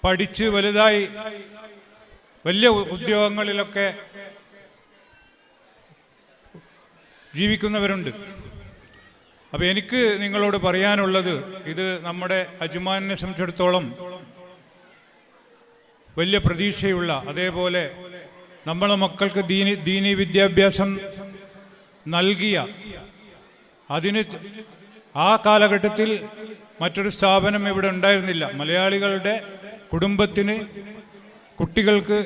പഠിച്ച് വലുതായി വലിയ ഉദ്യോഗങ്ങളിലൊക്കെ ജീവിക്കുന്നവരുണ്ട്. അപ്പോൾ എനിക്ക് നിങ്ങളോട് പറയാനുള്ളത്, ഇത് നമ്മുടെ അജ്മാനെ സംബന്ധിച്ചിടത്തോളം വലിയ പ്രതീക്ഷയുള്ള, അതേപോലെ നമ്മളെ മക്കൾക്ക് ദീനി വിദ്യാഭ്യാസം നൽകിയ, അതിന് ആ കാലഘട്ടത്തിൽ മറ്റൊരു സ്ഥാപനം ഇവിടെ ഉണ്ടായിരുന്നില്ല. മലയാളികളുടെ കുടുംബത്തിന്, കുട്ടികൾക്ക്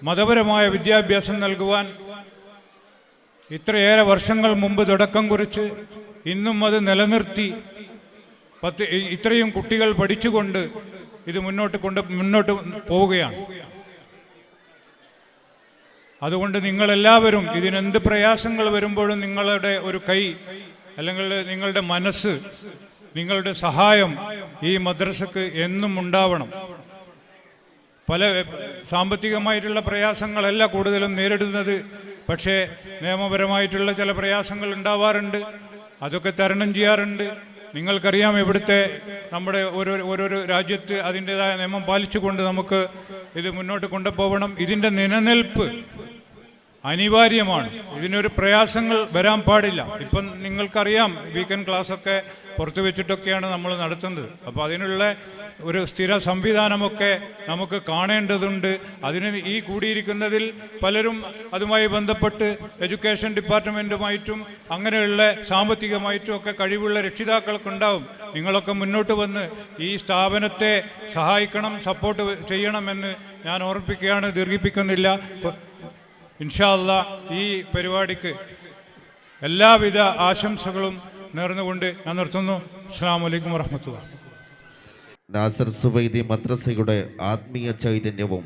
മതപരമായ വിദ്യാഭ്യാസം നൽകുവാൻ ഇത്രയേറെ വർഷങ്ങൾ മുമ്പ് തുടക്കം കുറിച്ച് ഇന്നും അത് നിലനിർത്തി ഇത്രയും കുട്ടികൾ പഠിച്ചുകൊണ്ട് ഇത് മുന്നോട്ട് പോവുകയാണ്. അതുകൊണ്ട് നിങ്ങളെല്ലാവരും ഇതിനെന്ത് പ്രയാസങ്ങൾ വരുമ്പോഴും നിങ്ങളുടെ ഒരു കൈ, അല്ലെങ്കിൽ നിങ്ങളുടെ മനസ്സ്, നിങ്ങളുടെ സഹായം ഈ മദ്രസക്ക് എന്നും ഉണ്ടാവണം. പല സാമ്പത്തികമായിട്ടുള്ള പ്രയാസങ്ങളല്ല കൂടുതലും നേരിടുന്നത്, പക്ഷേ നിയമപരമായിട്ടുള്ള ചില പ്രയാസങ്ങൾ ഉണ്ടാവാറുണ്ട്. അതൊക്കെ തരണം ചെയ്യാറുണ്ട്. നിങ്ങൾക്കറിയാം, ഇവിടുത്തെ നമ്മുടെ ഓരോരോ രാജ്യത്ത് അതിൻ്റെതായ നിയമം പാലിച്ചുകൊണ്ട് നമുക്ക് ഇത് മുന്നോട്ട് കൊണ്ടുപോകണം. ഇതിൻ്റെ നിലനിൽപ്പ് അനിവാര്യമാണ്. ഇതിനൊരു പ്രയാസങ്ങൾ വരാൻ പാടില്ല. ഇപ്പം നിങ്ങൾക്കറിയാം, വീക്കെൻഡ് ക്ലാസ്സൊക്കെ പുറത്തു വെച്ചിട്ടൊക്കെയാണ് നമ്മൾ നടത്തുന്നത്. അപ്പോൾ അതിനുള്ള ഒരു സ്ഥിര സംവിധാനമൊക്കെ നമുക്ക് കാണേണ്ടതുണ്ട്. അതിന് ഈ കൂടിയിരിക്കുന്നതിൽ പലരും അതുമായി ബന്ധപ്പെട്ട് എഡ്യൂക്കേഷൻ ഡിപ്പാർട്ട്മെൻറ്റുമായിട്ടും അങ്ങനെയുള്ള സാമ്പത്തികമായിട്ടും ഒക്കെ കഴിവുള്ള രക്ഷിതാക്കൾക്കുണ്ടാവും. നിങ്ങളൊക്കെ മുന്നോട്ട് വന്ന് ഈ സ്ഥാപനത്തെ സഹായിക്കണം, സപ്പോർട്ട് ചെയ്യണമെന്ന് ഞാൻ ഓർമ്മിപ്പിക്കുകയാണ്. ദീർഘിപ്പിക്കുന്നില്ല. ഇൻഷാ അല്ലാഹ് ഈ പരിപാടിക്ക് എല്ലാവിധ ആശംസകളും നേർന്നുകൊണ്ട് ഞാൻ നിർത്തുന്നു. അസ്സലാമു അലൈക്കും വറഹ്മത്തുള്ളാഹി. നാസർ സുവൈദി മദ്രസയുടെ ആത്മീയ ചൈതന്യവും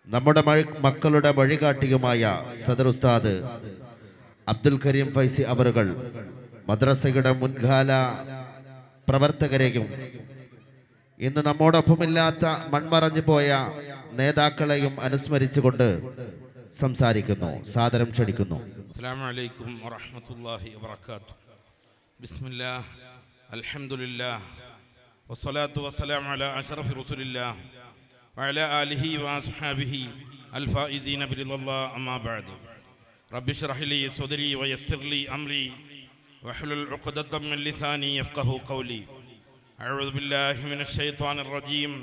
നമ്മുടെ മക്കളുടെ വഴികാട്ടിയുമായ സദർ ഉസ്താദ് അബ്ദുൽ കരീം ഫൈസി അവറുകൾ മദ്രസയുടെ മുൻകാല പ്രവർത്തകരെയും ഇന്ന് നമ്മോടൊപ്പമില്ലാത്ത മൺമറഞ്ഞു പോയ നേതാക്കളെയും അനുസ്മരിച്ചുകൊണ്ട് സംസാരിക്കുന്നു. സാദരം ക്ഷണിക്കുന്നു. അസ്സലാമു അലൈക്കും വറഹ്മത്തുള്ളാഹി വബറകാതുഹു. ബിസ്മില്ലാഹ്, അൽഹംദുലില്ലാഹ്, വസ്സലാത്തു വസ്സലാമു അലാ അഷ്റഫി റസൂലില്ലാഹ് വഅലാ ആലിഹി വഅസ്ഹാബിഹി അൽഫായിസീന ബിറിദല്ലാഹ്. അമ്മാ ബഅദ്. റബ്ബി ഇശ്റഹ് ലി സദ്രി വയസ്സിർ ലി അംരി വഹ്ലുൽ ഉഖ്ദതം മിൻ ലിസാനി യഫ്ഖഹു ഖൗലി. അഊദു ബില്ലാഹി മിനശ് ശൈത്വാനിർ റജീം.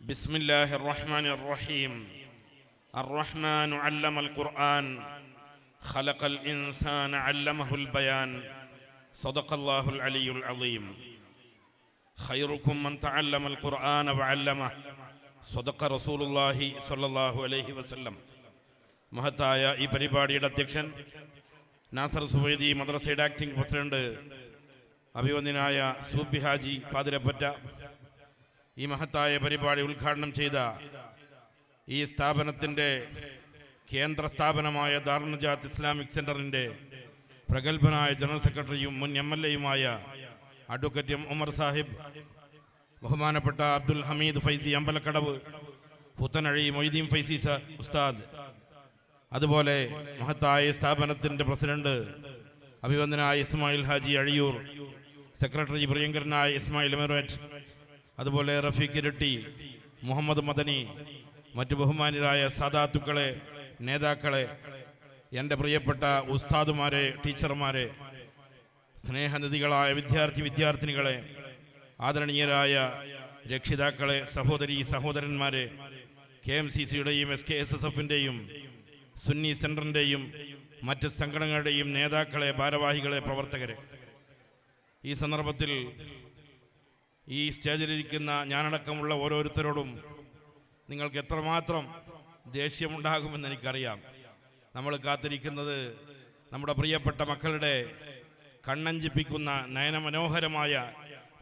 ബിസ്മില്ലാഹിർ റഹ്മാനിർ റഹീം. الرحمن علم القرآن خلق الإنسان علمه البيان صدق الله العلي العظيم. خيركم من تعلم القرآن وعلمه صدق رسول الله صلى الله عليه وسلم. മഹത്തായ ഈ പരിപാടിയുടെ അധ്യക്ഷൻ നാസർ സുവൈദി മദ്രസയുടെ ആക്ടിംഗ് പ്രസിഡന്റ് അഭിവന്ദനായ സൂപ്പി ഹാജി പാതിരപ്പറ്റ, ഈ മഹത്തായ പരിപാടി ഉദ്ഘാടനം ചെയ്ത ഈ സ്ഥാപനത്തിൻ്റെ കേന്ദ്ര സ്ഥാപനമായ ദാറുൻ നജാത്ത് ഇസ്ലാമിക് സെൻ്ററിൻ്റെ പ്രഗത്ഭനായ ജനറൽ സെക്രട്ടറിയും മുൻ MLA-യുമായ അഡ്വക്കേറ്റ് ഉമർ സാഹിബ്, ബഹുമാനപ്പെട്ട അബ്ദുൽ ഹമീദ് ഫൈസി അമ്പലക്കടവ്, പുത്തനഴി മൊയ്തീൻ ഫൈസി ഉസ്താദ്, അതുപോലെ മഹത്തായ സ്ഥാപനത്തിൻ്റെ പ്രസിഡന്റ് അഭിവന്ദനായ ഇസ്മായിൽ ഹാജി അഴിയൂർ, സെക്രട്ടറി പ്രിയങ്കരനായ ഇസ്മായിൽ എമിറേറ്റ്, അതുപോലെ റഫീഖ് ഇരട്ടി, മുഹമ്മദ് മദനി, മറ്റു ബഹുമാന്യരായ സാദാത്തുക്കളെ, നേതാക്കളെ, എൻ്റെ പ്രിയപ്പെട്ട ഉസ്താദുമാരെ, ടീച്ചർമാരെ, സ്നേഹനിധികളായ വിദ്യാർത്ഥിനികളെ, ആദരണീയരായ രക്ഷിതാക്കളെ, സഹോദരീ സഹോദരന്മാരെ, KMCC-യുടെയും SKSSF-ൻ്റെയും സുന്നി സെൻറ്ററിൻ്റെയും മറ്റ് സംഘടനകളുടെയും നേതാക്കളെ, ഭാരവാഹികളെ, പ്രവർത്തകരെ, ഈ സന്ദർഭത്തിൽ ഈ സ്റ്റേജിലിരിക്കുന്ന ഞാനടക്കമുള്ള ഓരോരുത്തരോടും നിങ്ങൾക്ക് എത്രമാത്രം ദേഷ്യമുണ്ടാകുമെന്ന് എനിക്കറിയാം. നമ്മൾ കാത്തിരിക്കുന്നത് നമ്മുടെ പ്രിയപ്പെട്ട മക്കളുടെ കണ്ണഞ്ചിപ്പിക്കുന്ന നയനമനോഹരമായ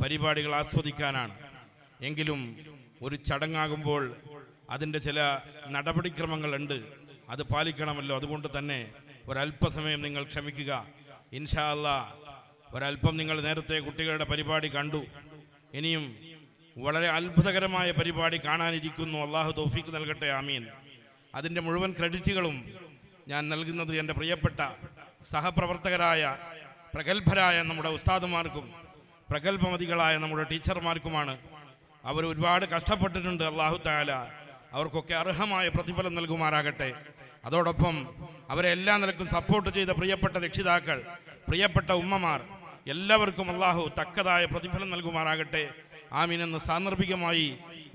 പരിപാടികൾ ആസ്വദിക്കാനാണ്. എങ്കിലും ഒരു ചടങ്ങാകുമ്പോൾ അതിൻ്റെ ചില നടപടിക്രമങ്ങളുണ്ട്, അത് പാലിക്കണമല്ലോ. അതുകൊണ്ട് തന്നെ ഒരല്പസമയം നിങ്ങൾ ക്ഷമിക്കുക. ഇൻഷാ അല്ലാഹ് ഒരല്പം നിങ്ങൾ നേരത്തെ കുട്ടികളുടെ പരിപാടി കണ്ടു. ഇനിയും വളരെ അത്ഭുതകരമായ പരിപാടി കാണാനിരിക്കുന്നു. അള്ളാഹു തൗഫീഖ് നൽകട്ടെ, ആമീൻ. അതിൻ്റെ മുഴുവൻ ക്രെഡിറ്റുകളും ഞാൻ നൽകുന്നത് എൻ്റെ പ്രിയപ്പെട്ട സഹപ്രവർത്തകരായ പ്രഗത്ഭരായ നമ്മുടെ ഉസ്താദുമാർക്കും പ്രഗത്ഭമതികളായ നമ്മുടെ ടീച്ചർമാർക്കുമാണ്. അവർ ഒരുപാട് കഷ്ടപ്പെട്ടിട്ടുണ്ട്. അള്ളാഹു തആല അവർക്കൊക്കെ അർഹമായ പ്രതിഫലം നൽകുമാറാകട്ടെ. അതോടൊപ്പം അവരെ എല്ലാ നിലക്കും സപ്പോർട്ട് ചെയ്ത പ്രിയപ്പെട്ട രക്ഷിതാക്കൾ, പ്രിയപ്പെട്ട ഉമ്മമാർ, എല്ലാവർക്കും അള്ളാഹു തക്കതായ പ്രതിഫലം നൽകുമാറാകട്ടെ, ആമീൻ എന്ന് സാന്ദർഭികമായി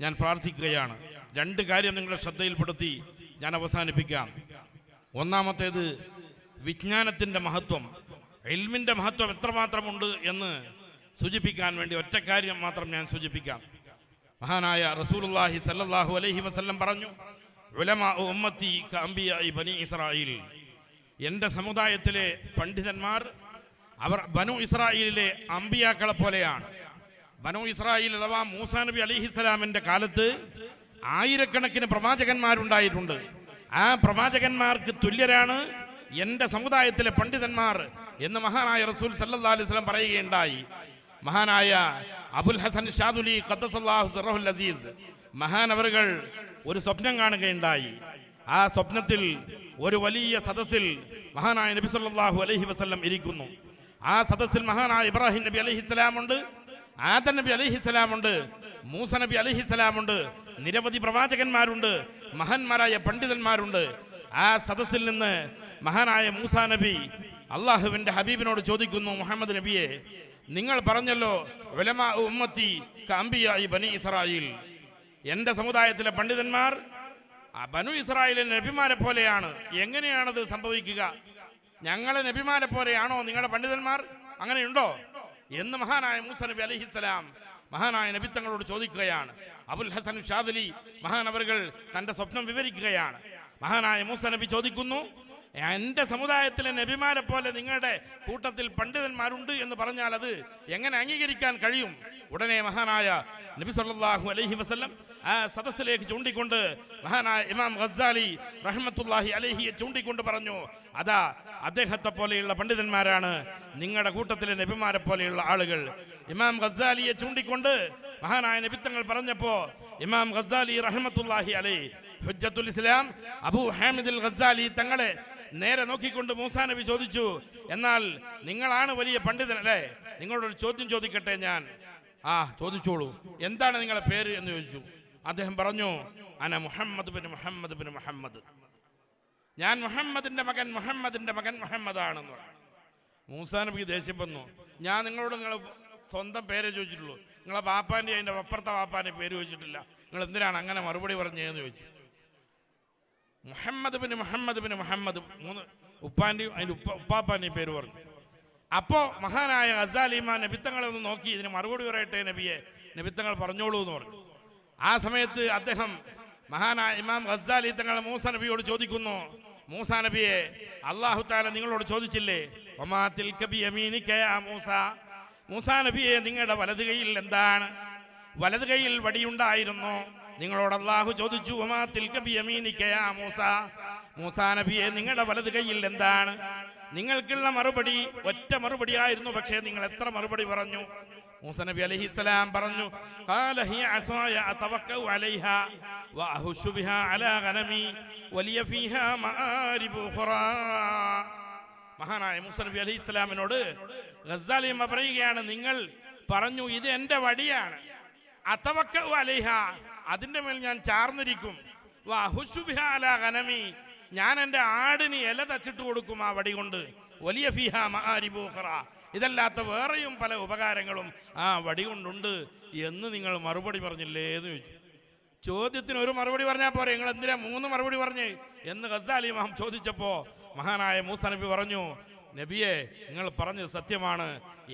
ഞാൻ പ്രാർത്ഥിക്കുകയാണ്. 2 കാര്യം നിങ്ങളുടെ ശ്രദ്ധയിൽപ്പെടുത്തി ഞാൻ അവസാനിപ്പിക്കാം. ഒന്നാമത്തേത് വിജ്ഞാനത്തിൻ്റെ മഹത്വം, ഇൽമിൻ്റെ മഹത്വം എത്രമാത്രമുണ്ട് എന്ന് സൂചിപ്പിക്കാൻ വേണ്ടി ഒറ്റ കാര്യം മാത്രം ഞാൻ സൂചിപ്പിക്കാം. മഹാനായ റസൂലുള്ളാഹി സല്ലല്ലാഹു അലൈഹി വസല്ലം പറഞ്ഞു, ഉലമാ ഉമ്മത്തി കഅംബിയാഇ ബനി ഇസ്രായീൽ, എൻ്റെ സമുദായത്തിലെ പണ്ഡിതന്മാർ അവർ ബനു ഇസ്രായേലിലെ അമ്പിയാക്കളെ പോലെയാണ്. ബനു ഇസ്രായേൽ അഥവാ മൂസാ നബി അലൈഹിസ്സലാമിൻ്റെ കാലത്ത് ആയിരക്കണക്കിന് പ്രവാചകന്മാരുണ്ടായിട്ടുണ്ട്. ആ പ്രവാചകന്മാർക്ക് തുല്യരാണ് എൻ്റെ സമുദായത്തിലെ പണ്ഡിതന്മാർ എന്ന് മഹാനായ റസൂൽ സല്ലല്ലാഹു അലൈഹി വസല്ലം പറയുകയുണ്ടായി. മഹാനായ അബുൽ ഹസൻ ഷാദുലി ഖദ്ദസല്ലാഹു സിറഹുൽ അസീസ് മഹാനവറുകൾ ഒരു സ്വപ്നം കാണുകയുണ്ടായി. ആ സ്വപ്നത്തിൽ ഒരു വലിയ സദസ്സിൽ മഹാനായ നബി സല്ലല്ലാഹു അലൈഹി വസല്ലം ഇരിക്കുന്നു. ആ സദസ്സിൽ മഹാനായ ഇബ്രാഹിം നബി അലൈഹിസ്സലാമുണ്ട്, ആദം നബി അലൈഹിസ്സലാമുണ്ട്, മൂസ നബി അലൈഹിസ്സലാമുണ്ട്, നിരവധി പ്രവാചകന്മാരുണ്ട്, മഹാന്മാരായ പണ്ഡിതന്മാരുണ്ട്. ആ സദസ്സിൽ നിന്ന് മഹാനായ മൂസാ നബി അള്ളാഹുവിൻ്റെ ഹബീബിനോട് ചോദിക്കുന്നു, മുഹമ്മദ് നബിയെ, നിങ്ങൾ പറഞ്ഞല്ലോ ഉലമാ ഉമ്മത്തി കഅംബിയാഇ ബനി ഇസ്രായീൽ, എൻ്റെ സമുദായത്തിലെ പണ്ഡിതന്മാർ ബനു ഇസ്രായേലിലെ നബിമാരെ പോലെയാണ്. എങ്ങനെയാണത് സംഭവിക്കുക? ഞങ്ങളെ നബിമാരെ പോലെയാണോ നിങ്ങളുടെ പണ്ഡിതന്മാർ? അങ്ങനെയുണ്ടോ എന്ന് മഹാനായ മൂസ നബി അലൈഹിസ്സലാം മഹാനായ നബി തങ്ങളോട് ചോദിക്കുകയാണ്. അബുൽ ഹസൻ ഷാദലി മഹാനവറുകൾ തൻ്റെ സ്വപ്നം വിവരിക്കുകയാണ്. മഹാനായ മൂസ നബി ചോദിക്കുന്നു, എൻ്റെ സമുദായത്തിലെ നബിമാരെ പോലെ നിങ്ങളുടെ കൂട്ടത്തിൽ പണ്ഡിതന്മാരുണ്ട് എന്ന് പറഞ്ഞാൽ അത് എങ്ങനെ അംഗീകരിക്കാൻ കഴിയും? ഉടനെ മഹാനായ നബി സല്ലല്ലാഹു അലൈഹി വസല്ലം ആ സദസ്സിലേക്ക് ചൂണ്ടിക്കൊണ്ട് മഹാനായ ഇമാം ഗസ്സാലി റഹ്മത്തുള്ളാഹി അലൈഹിയെ ചൂണ്ടിക്കൊണ്ട് പറഞ്ഞു, അതാ അദ്ദേഹത്തെ പോലെയുള്ള പണ്ഡിതന്മാരാണ് നിങ്ങളുടെ കൂട്ടത്തിലെ നബിമാരെ പോലെയുള്ള ആളുകൾ. ഇമാം ഗസ്സാലിയെ ചൂണ്ടിക്കൊണ്ട് മഹാനായ നബിത്തങ്ങൾ പറഞ്ഞപ്പോൾ ഇമാം ഗസ്സാലി റഹ്മത്തുള്ളാഹി അലൈഹി ഹുജ്ജത്തുൽ ഇസ്ലാം അബൂ ഹാമിദുൽ ഗസ്സാലി തങ്ങളെ നേരെ നോക്കിക്കൊണ്ട് മൂസാ നബി ചോദിച്ചു, എന്നാൽ നിങ്ങളാണ് വലിയ പണ്ഡിതൻ അല്ലേ, നിങ്ങളോടൊരു ചോദ്യം ചോദിക്കട്ടെ ഞാൻ? ചോദിച്ചോളൂ, എന്താണ് നിങ്ങളുടെ പേര് എന്ന് ചോദിച്ചു. അദ്ദേഹം പറഞ്ഞു, അന മുഹമ്മദ് ബിൻ മുഹമ്മദ് ബിൻ മുഹമ്മദ്, ഞാൻ മുഹമ്മദിന്റെ മകൻ മുഹമ്മദാണെന്ന് പറഞ്ഞു. മൂസാ നബിക്ക് ദേഷ്യം വന്നു. ഞാൻ നിങ്ങളോട് നിങ്ങളെ സ്വന്തം പേരെ ചോദിച്ചിട്ടുള്ളൂ, നിങ്ങളെ ബാപ്പാൻ്റെ അതിൻ്റെ അപ്പുറത്തെ ബാപ്പാൻ്റെ പേര് ചോദിച്ചിട്ടില്ല, നിങ്ങൾ എന്തിനാണ് അങ്ങനെ മറുപടി പറഞ്ഞതെന്ന് ചോദിച്ചു. മുഹമ്മദ് ബിൻ മുഹമ്മദ് 3 ഉപ്പാൻ്റെയും അതിൻ്റെ ഉപ്പാപ്പാൻ്റെയും പേര് പറഞ്ഞു. അപ്പോൾ മഹാനായ ഗസ്സാലിമാൻ നബിത്തങ്ങളെ ഒന്ന് നോക്കി, ഇതിന് മറുപടി പറയട്ടെ നബിയെ, നബിത്തങ്ങൾ പറഞ്ഞോളൂ എന്ന് പറഞ്ഞു. ആ സമയത്ത് അദ്ദേഹം മഹാനായ ഇമാം ഗസ്സാലി തങ്ങൾ മൂസാ നബിയോട് ചോദിക്കുന്നു, മൂസാ നബിയെ, അല്ലാഹു തആല നിങ്ങളോട് ചോദിച്ചില്ലേ, വമാ തിൽക ബിയമീനിക യാ മൂസാ, മൂസാ നബിയെ നിങ്ങളുടെ വലത് കൈയിൽ എന്താണ്? വലത് കൈയിൽ വടിയുണ്ടായിരുന്നു. നിങ്ങളോട് അല്ലാഹു ചോദിച്ചു, വമാ തിൽക ബിയമീനിക യാ മൂസാ, മൂസാ നബിയെ നിങ്ങളുടെ വലത് കൈയിൽ എന്താണ്? നിങ്ങൾക്കുള്ള മറുപടി ഒറ്റ മറുപടിയായിരുന്നു, പക്ഷേ നിങ്ങൾ എത്ര മറുപടി പറഞ്ഞു? മൂസ നബി അലൈഹിസ്സലാം പറഞ്ഞു, ഖാല ഹിയ അസായ അതവക്കഉ അലൈഹാ വഅഹുശു ബിഹാ അലാ ഗനമി വലിയ ഫീഹാ മആരിബു ഖുറാ. മഹാനായ മൂസ നബി അലൈഹിസ്സലാമിനോട് ഗസ്സാലി പറയുകയാണ്, നിങ്ങൾ പറഞ്ഞു ഇത് എൻ്റെ വടിയാണ്, അതവക്കഉ അലൈഹാ, അതിൻ്റെ മേൽ ഞാൻ ചാർന്നിരിക്കും, വഅഹുശു ബിഹാ അലാ ഗനമി, ഞാൻ എൻ്റെ ആടിന് ഇല തച്ചിട്ട് കൊടുക്കും ആ വടി കൊണ്ട്, വലിയ ഫീഹാ മആരിബു ഖുറാ, ഇതല്ലാത്ത വേറെയും പല ഉപകാരങ്ങളും ആ വടി കൊണ്ടുണ്ട് എന്ന് നിങ്ങൾ മറുപടി പറഞ്ഞില്ലേ എന്ന് ചോദിച്ചു. ചോദ്യത്തിന് ഒരു മറുപടി പറഞ്ഞാൽ പോരെ, നിങ്ങൾ എന്തിനാ 3 മറുപടി പറഞ്ഞേ എന്ന് ഗസ്സാലി ഇമാം ചോദിച്ചപ്പോൾ മഹാനായ മൂസ നബി പറഞ്ഞു, നബിയെ നിങ്ങൾ പറഞ്ഞത് സത്യമാണ്,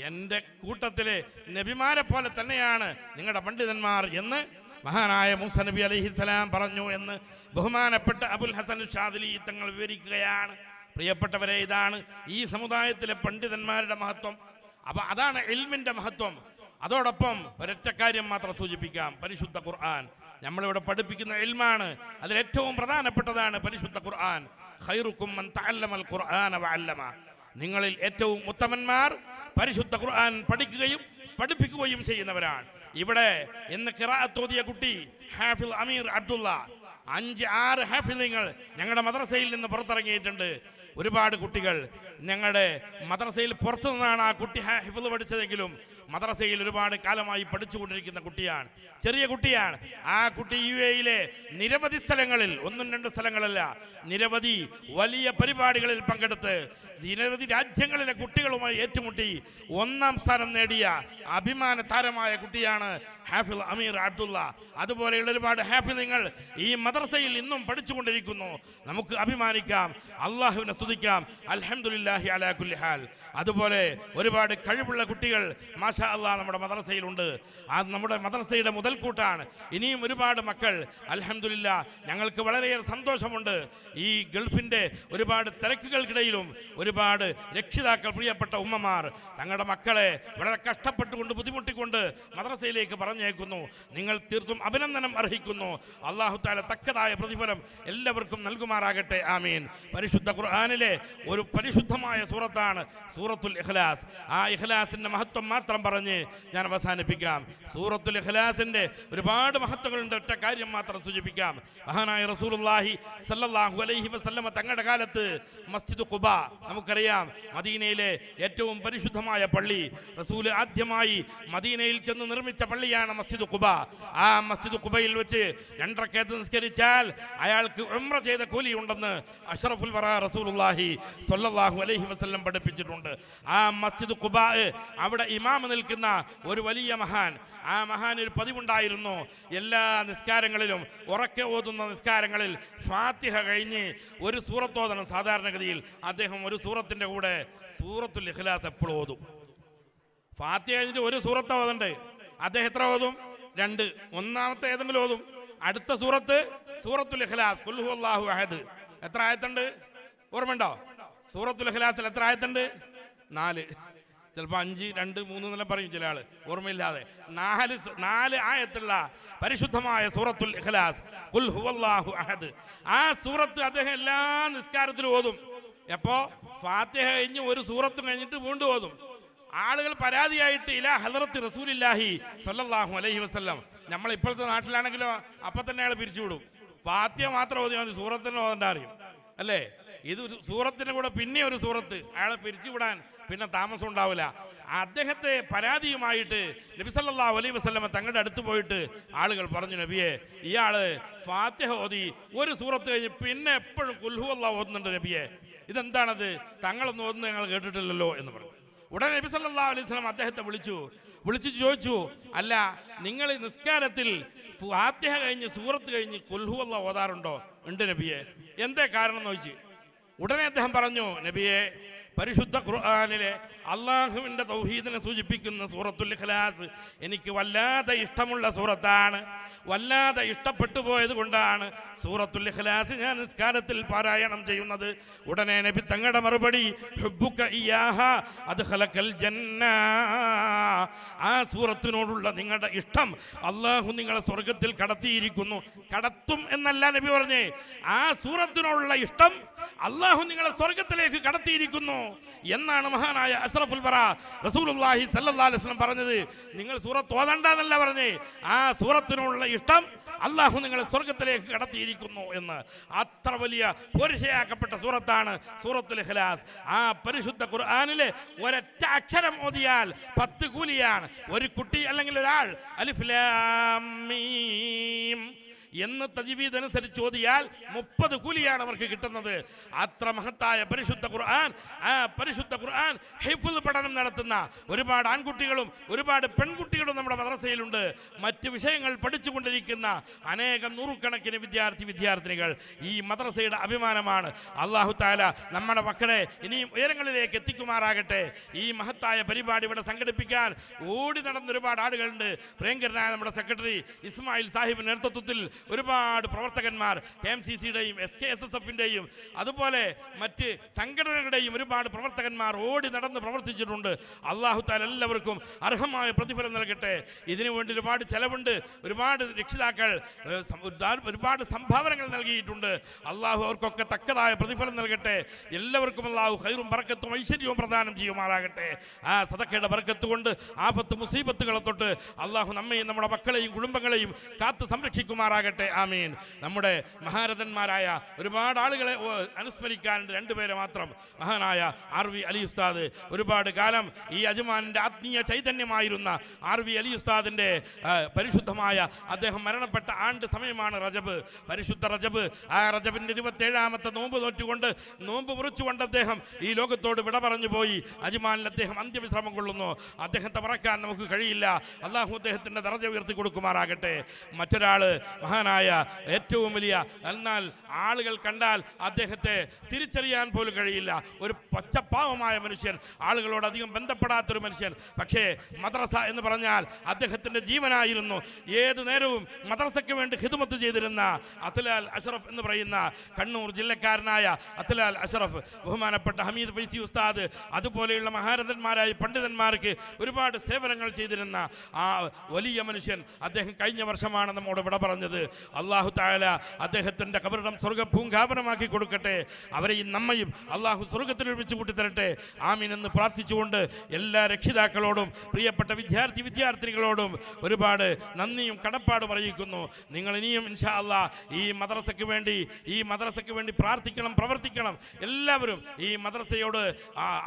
എൻ്റെ കൂട്ടത്തിലെ നബിമാരെ പോലെ തന്നെയാണ് നിങ്ങളുടെ പണ്ഡിതന്മാർ എന്ന് മഹാനായ മൂസ നബി അലൈഹിസ്സലാം പറഞ്ഞു എന്ന് ബഹുമാനപ്പെട്ട അബുൽ ഹസൻ ഷാദിലി തങ്ങൾ വിവരിക്കുകയാണ്. പ്രിയപ്പെട്ടവരെ, ഇതാണ് ഈ സമുദായത്തിലെ പണ്ഡിതന്മാരുടെ മഹത്വം. അപ്പം അതാണ് ഇൽമിൻ്റെ മഹത്വം. അതോടൊപ്പം ഒരൊറ്റ കാര്യം മാത്രം സൂചിപ്പിക്കാം, പരിശുദ്ധ ഖുർആൻ നമ്മളിവിടെ പഠിപ്പിക്കുന്ന ഇൽമാണ്, അതിലേറ്റവും പ്രധാനപ്പെട്ടതാണ് പരിശുദ്ധ ഖുർആൻ. ഖൈറുക്കും മൻ തഅല്ലമൽ ഖുർആന വഅല്ലമ, നിങ്ങളിൽ ഏറ്റവും ഉത്തമന്മാർ പരിശുദ്ധ ഖുർആൻ പഠിക്കുകയും പഠിപ്പിക്കുകയും ചെയ്യുന്നവരാണ്. ഇവിടെ ഇന്ന് ഖിറാഅത്ത് ഓതിയ കുട്ടി ഹാഫിൽ അമീർ അബ്ദുള്ള, 5-6 ഹാഫിലിങ്ങൾ ഞങ്ങളുടെ മദ്രസയിൽ നിന്ന് പുറത്തിറങ്ങിയിട്ടുണ്ട്. ഒരുപാട് കുട്ടികൾ ഞങ്ങളുടെ മദ്രസയിൽ പുറത്തു നിന്നാണ് ആ കുട്ടി ഹിഫ്ള് പഠിച്ചതെങ്കിലും മദ്രസയിൽ ഒരുപാട് കാലമായി പഠിച്ചുകൊണ്ടിരിക്കുന്ന കുട്ടിയാണ്, ചെറിയ കുട്ടിയാണ്. ആ കുട്ടി UAE-യിലെ നിരവധി സ്ഥലങ്ങളിൽ, 1-2 സ്ഥലങ്ങളല്ല, നിരവധി വലിയ പരിപാടികളിൽ പങ്കെടുത്ത് നിരവധി രാജ്യങ്ങളിലെ കുട്ടികളുമായി ഏറ്റുമുട്ടി 1ാം സ്ഥാനം നേടിയ അഭിമാന താരമായ കുട്ടിയാണ് ഹാഫിൽ അമീർ അബ്ദുള്ള. അതുപോലെയുള്ള ഒരുപാട് ഹാഫിലിങ്ങൾ ഈ മദ്രസയിൽ ഇന്നും പഠിച്ചുകൊണ്ടിരിക്കുന്നു. നമുക്ക് അഭിമാനിക്കാം, അള്ളാഹുവിനെ സ്തുതിക്കാം, അൽഹംദുലില്ലാഹി അലാ കുല്ലി ഹാൽ. അതുപോലെ ഒരുപാട് കഴിവുള്ള കുട്ടികൾ മാഷാ അല്ലാഹ് നമ്മുടെ മദ്രസയിലുണ്ട്. നമ്മുടെ മദ്രസയുടെ മുതൽക്കൂട്ടാണ്. ഇനിയും ഒരുപാട് മക്കൾ അൽഹംദുലില്ലാഹ്, ഞങ്ങൾക്ക് വളരെയേറെ സന്തോഷമുണ്ട്. ഈ ഗൾഫിൻ്റെ ഒരുപാട് തിരക്കുകൾക്കിടയിലും ഒരുപാട് രക്ഷിതാക്കൾ, പ്രിയപ്പെട്ട ഉമ്മമാർ തങ്ങളുടെ മക്കളെ വളരെ കഷ്ടപ്പെട്ടുകൊണ്ട് ബുദ്ധിമുട്ടിക്കൊണ്ട് മദ്രസയിലേക്ക് പറഞ്ഞേക്കുന്നു. നിങ്ങൾ തീർത്തും അഭിനന്ദനം അർഹിക്കുന്നു. അല്ലാഹു തആല തക്കതായ പ്രതിഫലം എല്ലാവർക്കും നൽകുമാറാകട്ടെ, ആമീൻ. പരിശുദ്ധ ഖുർആനിലെ ഒരു പരിശുദ്ധമായ സൂറത്താണ് സൂറത്തുൽ ഇഖ്ലാസ്. ആ ഇഖ്ലാസിൻ്റെ മഹത്വം മാത്രം പറഞ്ഞ് ഞാൻ അവസാനിപ്പിക്കാം. സൂറത്തുൽ ഇഖ്ലാസിൻ്റെ ഒരുപാട് മഹത്വങ്ങളുണ്ട്. ഒറ്റ കാര്യം മാത്രം സൂചിപ്പിക്കാം. മഹാനായ റസൂലുള്ളാഹി സ്വല്ലല്ലാഹു അലൈഹി വസല്ലമ തങ്ങളുടെ കാലത്ത് മസ്ജിദ് ഖുബ, നമുക്കറിയാം മദീനയിലെ ഏറ്റവും പരിശുദ്ധമായ പള്ളി, റസൂൽ ആദ്യമായി മദീനയിൽ ചെന്ന് നിർമ്മിച്ച പള്ളിയാണ് മസ്ജിദ് ഖുബ. ആ മസ്ജിദ് ഖുബയിൽ വെച്ച് 2 റക്അത്ത് നിസ്കരിച്ചാൽ അയാൾക്ക് ഉംറ ചെയ്ത കൂലിയുണ്ടെന്ന് അഷ്റഫുൽ വറ റസൂലുള്ളാഹി സ്വല്ലല്ലാഹു അലൈഹി വസല്ലം പഠിപ്പിച്ചിട്ടുണ്ട്. ആ മസ്ജിദ് ഖുബ, അവിടെ ഇമാം നിൽക്കുന്ന ഒരു വലിയ മഹാൻ, ആ മഹാൻ ഒരു പതിവുണ്ടായിരുന്നു, എല്ലാ നിസ്കാരങ്ങളിലും ഉറക്കെ ഓതുന്ന നിസ്കാരങ്ങളിൽ ഫാത്തിഹ കഴിഞ്ഞ് ഒരു സൂറത്ത് ഓതണം. സാധാരണഗതിയിൽ അദ്ദേഹം ഒരു സൂറത്തിൻ്റെ കൂടെ സൂറത്തുൽ ഇഖ്ലാസ് എപ്പോഴും ഓതും. ഫാത്തിഹ കഴിഞ്ഞിട്ട് ഒരു സൂറത്ത് ഓതണ്ടേ, അദ്ദേഹം എത്ര ഓതും? 2. ഒന്നാമത്തെ ഏതെങ്കിലും ഓതും. അടുത്ത സൂറത്ത് സൂറത്തുൽ ഇഖ്ലാസ്, ഖുൽ ഹുവല്ലാഹു അഹദ്. എത്ര ആയത്തുണ്ട് ഓർമ്മയുണ്ടോ? സൂറത്തുൽ ഇഖ്ലാസിൽ എത്ര ആയത്തുണ്ട്? 4. ചിലപ്പോൾ 5, 2, 3 എന്നെല്ലാം പറയും ചില ആള്, ഓർമ്മയില്ലാതെ. 4 ആയത്തുള്ള പരിശുദ്ധമായ സൂറത്തുൽ ഇഖ്ലാസ്, ഖുൽ ഹുവല്ലാഹു അഹദ്. ആ സൂറത്ത് അദ്ദേഹം എല്ലാ നിസ്കാരത്തിലും ഓതും. എപ്പോ? ഫാത്തിഹ കഴിഞ്ഞ് ഒരു സൂറത്തും കഴിഞ്ഞിട്ട് വീണ്ടും ഓതും. ആളുകൾ പരാതിയായിട്ട് ഇലാ ഹദറത്ത് റസൂലില്ലാഹി സ്വല്ലല്ലാഹു അലൈഹി വസല്ലം, നമ്മൾ ഇപ്പോഴത്തെ നാട്ടിലാണെങ്കിലോ അപ്പം തന്നെ അയാൾ പിരിച്ചുവിടും. ഫാത്തിഹ മാത്രം ഓതി മതി, സൂറത്തിന് ഓതണ്ട അറിയും അല്ലേ? ഇത് സൂറത്തിൻ്റെ കൂടെ പിന്നെ ഒരു സൂറത്ത്, അയാളെ പിരിച്ചുവിടാൻ പിന്നെ താമസം ഉണ്ടാവില്ല. അദ്ദേഹത്തെ പരാതിയുമായിട്ട് നബി സല്ലല്ലാഹു അലൈഹി വസല്ലമ തങ്ങളുടെ അടുത്ത് പോയിട്ട് ആളുകൾ പറഞ്ഞു, നബിയെ ഇയാള് ഫാത്തിഹ ഓതി ഒരു സൂറത്ത് കഴിഞ്ഞ് പിന്നെ എപ്പോഴും ഖുൽ ഹുവല്ലാഹു ഓതുന്നുണ്ട് നബിയെ, ഇതെന്താണത്? തങ്ങളൊന്നും ഓതുന്നത് ഞങ്ങൾ കേട്ടിട്ടില്ലല്ലോ എന്ന് പറഞ്ഞു. ഉടനെ നബി സല്ലല്ലാഹു അലൈഹി വസല്ലം അദ്ദേഹത്തെ വിളിച്ചു ചോദിച്ചു, അല്ല നിങ്ങൾ നിസ്കാരത്തിൽ ഫാത്തിഹ കഴിഞ്ഞ് സൂറത്ത് കഴിഞ്ഞ് ഖുൽ ഹുവല്ലാഹു ഓതാറുണ്ടോ? ഉണ്ട് നബിയെ. എന്തേ കാരണം എന്ന് ചോദിച്ചു. ഉടനെ അദ്ദേഹം പറഞ്ഞു, നബിയെ പരിശുദ്ധ ഖുർആനിലെ അള്ളാഹുവിൻ്റെ തൗഹീദിനെ സൂചിപ്പിക്കുന്ന സൂറത്തുൽ ഇഖ്ലാസ് എനിക്ക് വല്ലാതെ ഇഷ്ടമുള്ള സൂറത്താണ്. വല്ലാതെ ഇഷ്ടപ്പെട്ടു പോയത് കൊണ്ടാണ് സൂറത്തുൽ ഇഖ്ലാസ് ഞാൻ നിസ്കാരത്തിൽ പാരായണം ചെയ്യുന്നത്. ഉടനെ നബി തങ്ങളുടെ മറുപടി, ഹുബ്ബുക ഇയ്യാഹ അദ്ഖലകൽ ജന്ന. ആ സൂറത്തിനോടുള്ള നിങ്ങളുടെ ഇഷ്ടം അള്ളാഹു നിങ്ങളെ സ്വർഗത്തിൽ കടത്തിയിരിക്കുന്നു. കടത്തും എന്നല്ല നബി പറഞ്ഞേ, ആ സൂറത്തിനോടുള്ള ഇഷ്ടം അള്ളാഹു നിങ്ങളെ സ്വർഗത്തിലേക്ക് കടത്തിയിരിക്കുന്നു എന്നാണ് മഹാനായ അഷ്റഫുൽ ബറ റസൂലുള്ളാഹി സ്വല്ലല്ലാഹു അലൈഹി വസല്ലം പറഞ്ഞത്. നിങ്ങൾ സൂറത്ത് ഓതണ്ടെന്നല്ല പറഞ്ഞേ, ആ സൂറത്തിനുള്ള ഇഷ്ടം അള്ളാഹു നിങ്ങളെ സ്വർഗത്തിലേക്ക് കടത്തിയിരിക്കുന്നു എന്ന്. അത്ര വലിയ പോരിശയാക്കപ്പെട്ട സൂറത്താണ് സൂറത്തുൽ ഇഖ്ലാസ്. ആ പരിശുദ്ധ ഖുർആനിലെ ഒരൊറ്റ അക്ഷരം ഓതിയാൽ 10 കൂലിയാണ്. ഒരു കുട്ടി അല്ലെങ്കിൽ ഒരാൾ അലിഫ് ലാം മീം എന്ന് തജ്വീദ് അനുസരിച്ച് ഓതിയാൽ 30 കൂലിയാണ് അവർക്ക് കിട്ടുന്നത്. അത്ര മഹത്തായ പരിശുദ്ധ ഖുർആൻ, ആ പരിശുദ്ധ ഖുർആൻ ഹിഫ്ള് പഠനം നടത്തുന്ന ഒരുപാട് ആൺകുട്ടികളും ഒരുപാട് പെൺകുട്ടികളും നമ്മുടെ മദ്രസയിലുണ്ട്. മറ്റ് വിഷയങ്ങൾ പഠിച്ചുകൊണ്ടിരിക്കുന്ന അനേകം നൂറുകണക്കിന് വിദ്യാർത്ഥിനികൾ ഈ മദ്രസയുടെ അഭിമാനമാണ്. അല്ലാഹു തആല നമ്മുടെ മക്കളെ ഇനിയും ഉയരങ്ങളിലേക്ക് എത്തിക്കുമാറാകട്ടെ. ഈ മഹത്തായ പരിപാടി ഇവിടെ സംഘടിപ്പിക്കാൻ ഓടി നടന്ന ഒരുപാട് ആളുകളുണ്ട്. പ്രിയങ്കരനായ നമ്മുടെ സെക്രട്ടറി ഇസ്മായിൽ സാഹിബിന്റെ നേതൃത്വത്തിൽ ഒരുപാട് പ്രവർത്തകന്മാർ, KMCCയുടെയും SKSSFിൻ്റെയും അതുപോലെ മറ്റ് സംഘടനകളുടെയും ഒരുപാട് പ്രവർത്തകന്മാർ ഓടി നടന്ന് പ്രവർത്തിച്ചിട്ടുണ്ട്. അല്ലാഹു തആല എല്ലാവർക്കും അർഹമായ പ്രതിഫലം നൽകട്ടെ. ഇതിനു വേണ്ടി ഒരുപാട് ചെലവുണ്ട്. ഒരുപാട് രക്ഷിതാക്കൾ ഒരുപാട് സംഭാവനകൾ നൽകിയിട്ടുണ്ട്. അല്ലാഹു അവർക്കൊക്കെ തക്കതായ പ്രതിഫലം നൽകട്ടെ. എല്ലാവർക്കും അല്ലാഹു ഖൈറും ബറക്കത്തും ഐശ്വര്യവും പ്രദാനം ചെയ്യുമാറാകട്ടെ. ആ സദഖയുടെ ബറക്കത്ത് കൊണ്ട് ആഫത്ത് മുസീബത്തുകളെ തൊട്ട് അല്ലാഹു നമ്മയും നമ്മുടെ മക്കളെയും കുടുംബങ്ങളെയും കാത്ത് സംരക്ഷിക്കുമാറാകട്ടെ. ആമീൻ. നമ്മുടെ മഹാരഥന്മാരായ ഒരുപാട് ആളുകളെ അനുസ്മരിക്കാനുണ്ട്. 2 പേരെ മാത്രം. മഹാനായ RV അലി ഉസ്താദ്, ഒരുപാട് കാലം ഈ അജ്മാനിൻ്റെ ആത്മീയ ചൈതന്യമായിരുന്ന RV അലി ഉസ്താദിൻ്റെ പരിശുദ്ധമായ അദ്ദേഹം മരണപ്പെട്ട ആണ്ട് സമയമാണ് റജബ്, പരിശുദ്ധ റജബ്. ആ റജബിൻ്റെ 27ാമത്തെ നോമ്പ് നോറ്റുകൊണ്ട് നോമ്പ് മുറിച്ചുകൊണ്ട് അദ്ദേഹം ഈ ലോകത്തോട് വിട പറഞ്ഞു പോയി. അജ്മാനിൽ അദ്ദേഹം അന്ത്യവിശ്രമം കൊള്ളുന്നു. അദ്ദേഹത്തെ മറക്കാൻ നമുക്ക് കഴിയില്ല. അള്ളാഹു അദ്ദേഹത്തിൻ്റെ ദറജ ഉയർത്തി കൊടുക്കുമാറാകട്ടെ. മറ്റൊരാൾ മഹാനായ ഏറ്റവും വലിയ, എന്നാൽ ആളുകൾ കണ്ടാൽ അദ്ദേഹത്തെ തിരിച്ചറിയാൻ പോലും കഴിയില്ല, ഒരു പച്ചപ്പാവമായ മനുഷ്യൻ, ആളുകളോട് അധികം ബന്ധപ്പെടാത്തൊരു മനുഷ്യൻ. പക്ഷേ മദ്രസ എന്ന് പറഞ്ഞാൽ അദ്ദേഹത്തിൻ്റെ ജീവനായിരുന്നു. ഏതു നേരവും മദ്രസയ്ക്ക് വേണ്ടി ഖിദ്മത്ത് ചെയ്തിരുന്ന അത്ലാൽ അഷ്റഫ് എന്ന് പറയുന്ന കണ്ണൂർ ജില്ലക്കാരനായ അത്ലാൽ അഷ്റഫ്, ബഹുമാനപ്പെട്ട ഹമീദ് ഫൈസി ഉസ്താദ്, അതുപോലെയുള്ള മഹാരഥന്മാരായ പണ്ഡിതന്മാർക്ക് ഒരുപാട് സേവനങ്ങൾ ചെയ്തിരുന്ന ആ വലിയ മനുഷ്യൻ അദ്ദേഹം കഴിഞ്ഞ വർഷമാണ് നമ്മോട് വിട പറഞ്ഞത്. അല്ലാഹു തആല അദ്ദേഹത്തിൻ്റെ ഖബറിടം സ്വർഗ്ഗ പൂങ്കാവനമാക്കി കൊടുക്കട്ടെ. അവരെയും നമ്മയും അല്ലാഹു സ്വർഗ്ഗത്തിൽ ഒരുമിച്ച് കൂട്ടിത്തരട്ടെ. ആമീൻ എന്ന് പ്രാർത്ഥിച്ചുകൊണ്ട് എല്ലാ രക്ഷിതാക്കളോടും പ്രിയപ്പെട്ട വിദ്യാർത്ഥിനികളോടും ഒരുപാട് നന്ദിയും കടപ്പാടും അറിയിക്കുന്നു. നിങ്ങൾ ഇനിയും ഇൻഷാ അല്ലാഹ് ഈ മദ്രസയ്ക്ക് വേണ്ടി പ്രാർത്ഥിക്കണം, പ്രവർത്തിക്കണം. എല്ലാവരും ഈ മദ്രസയോട്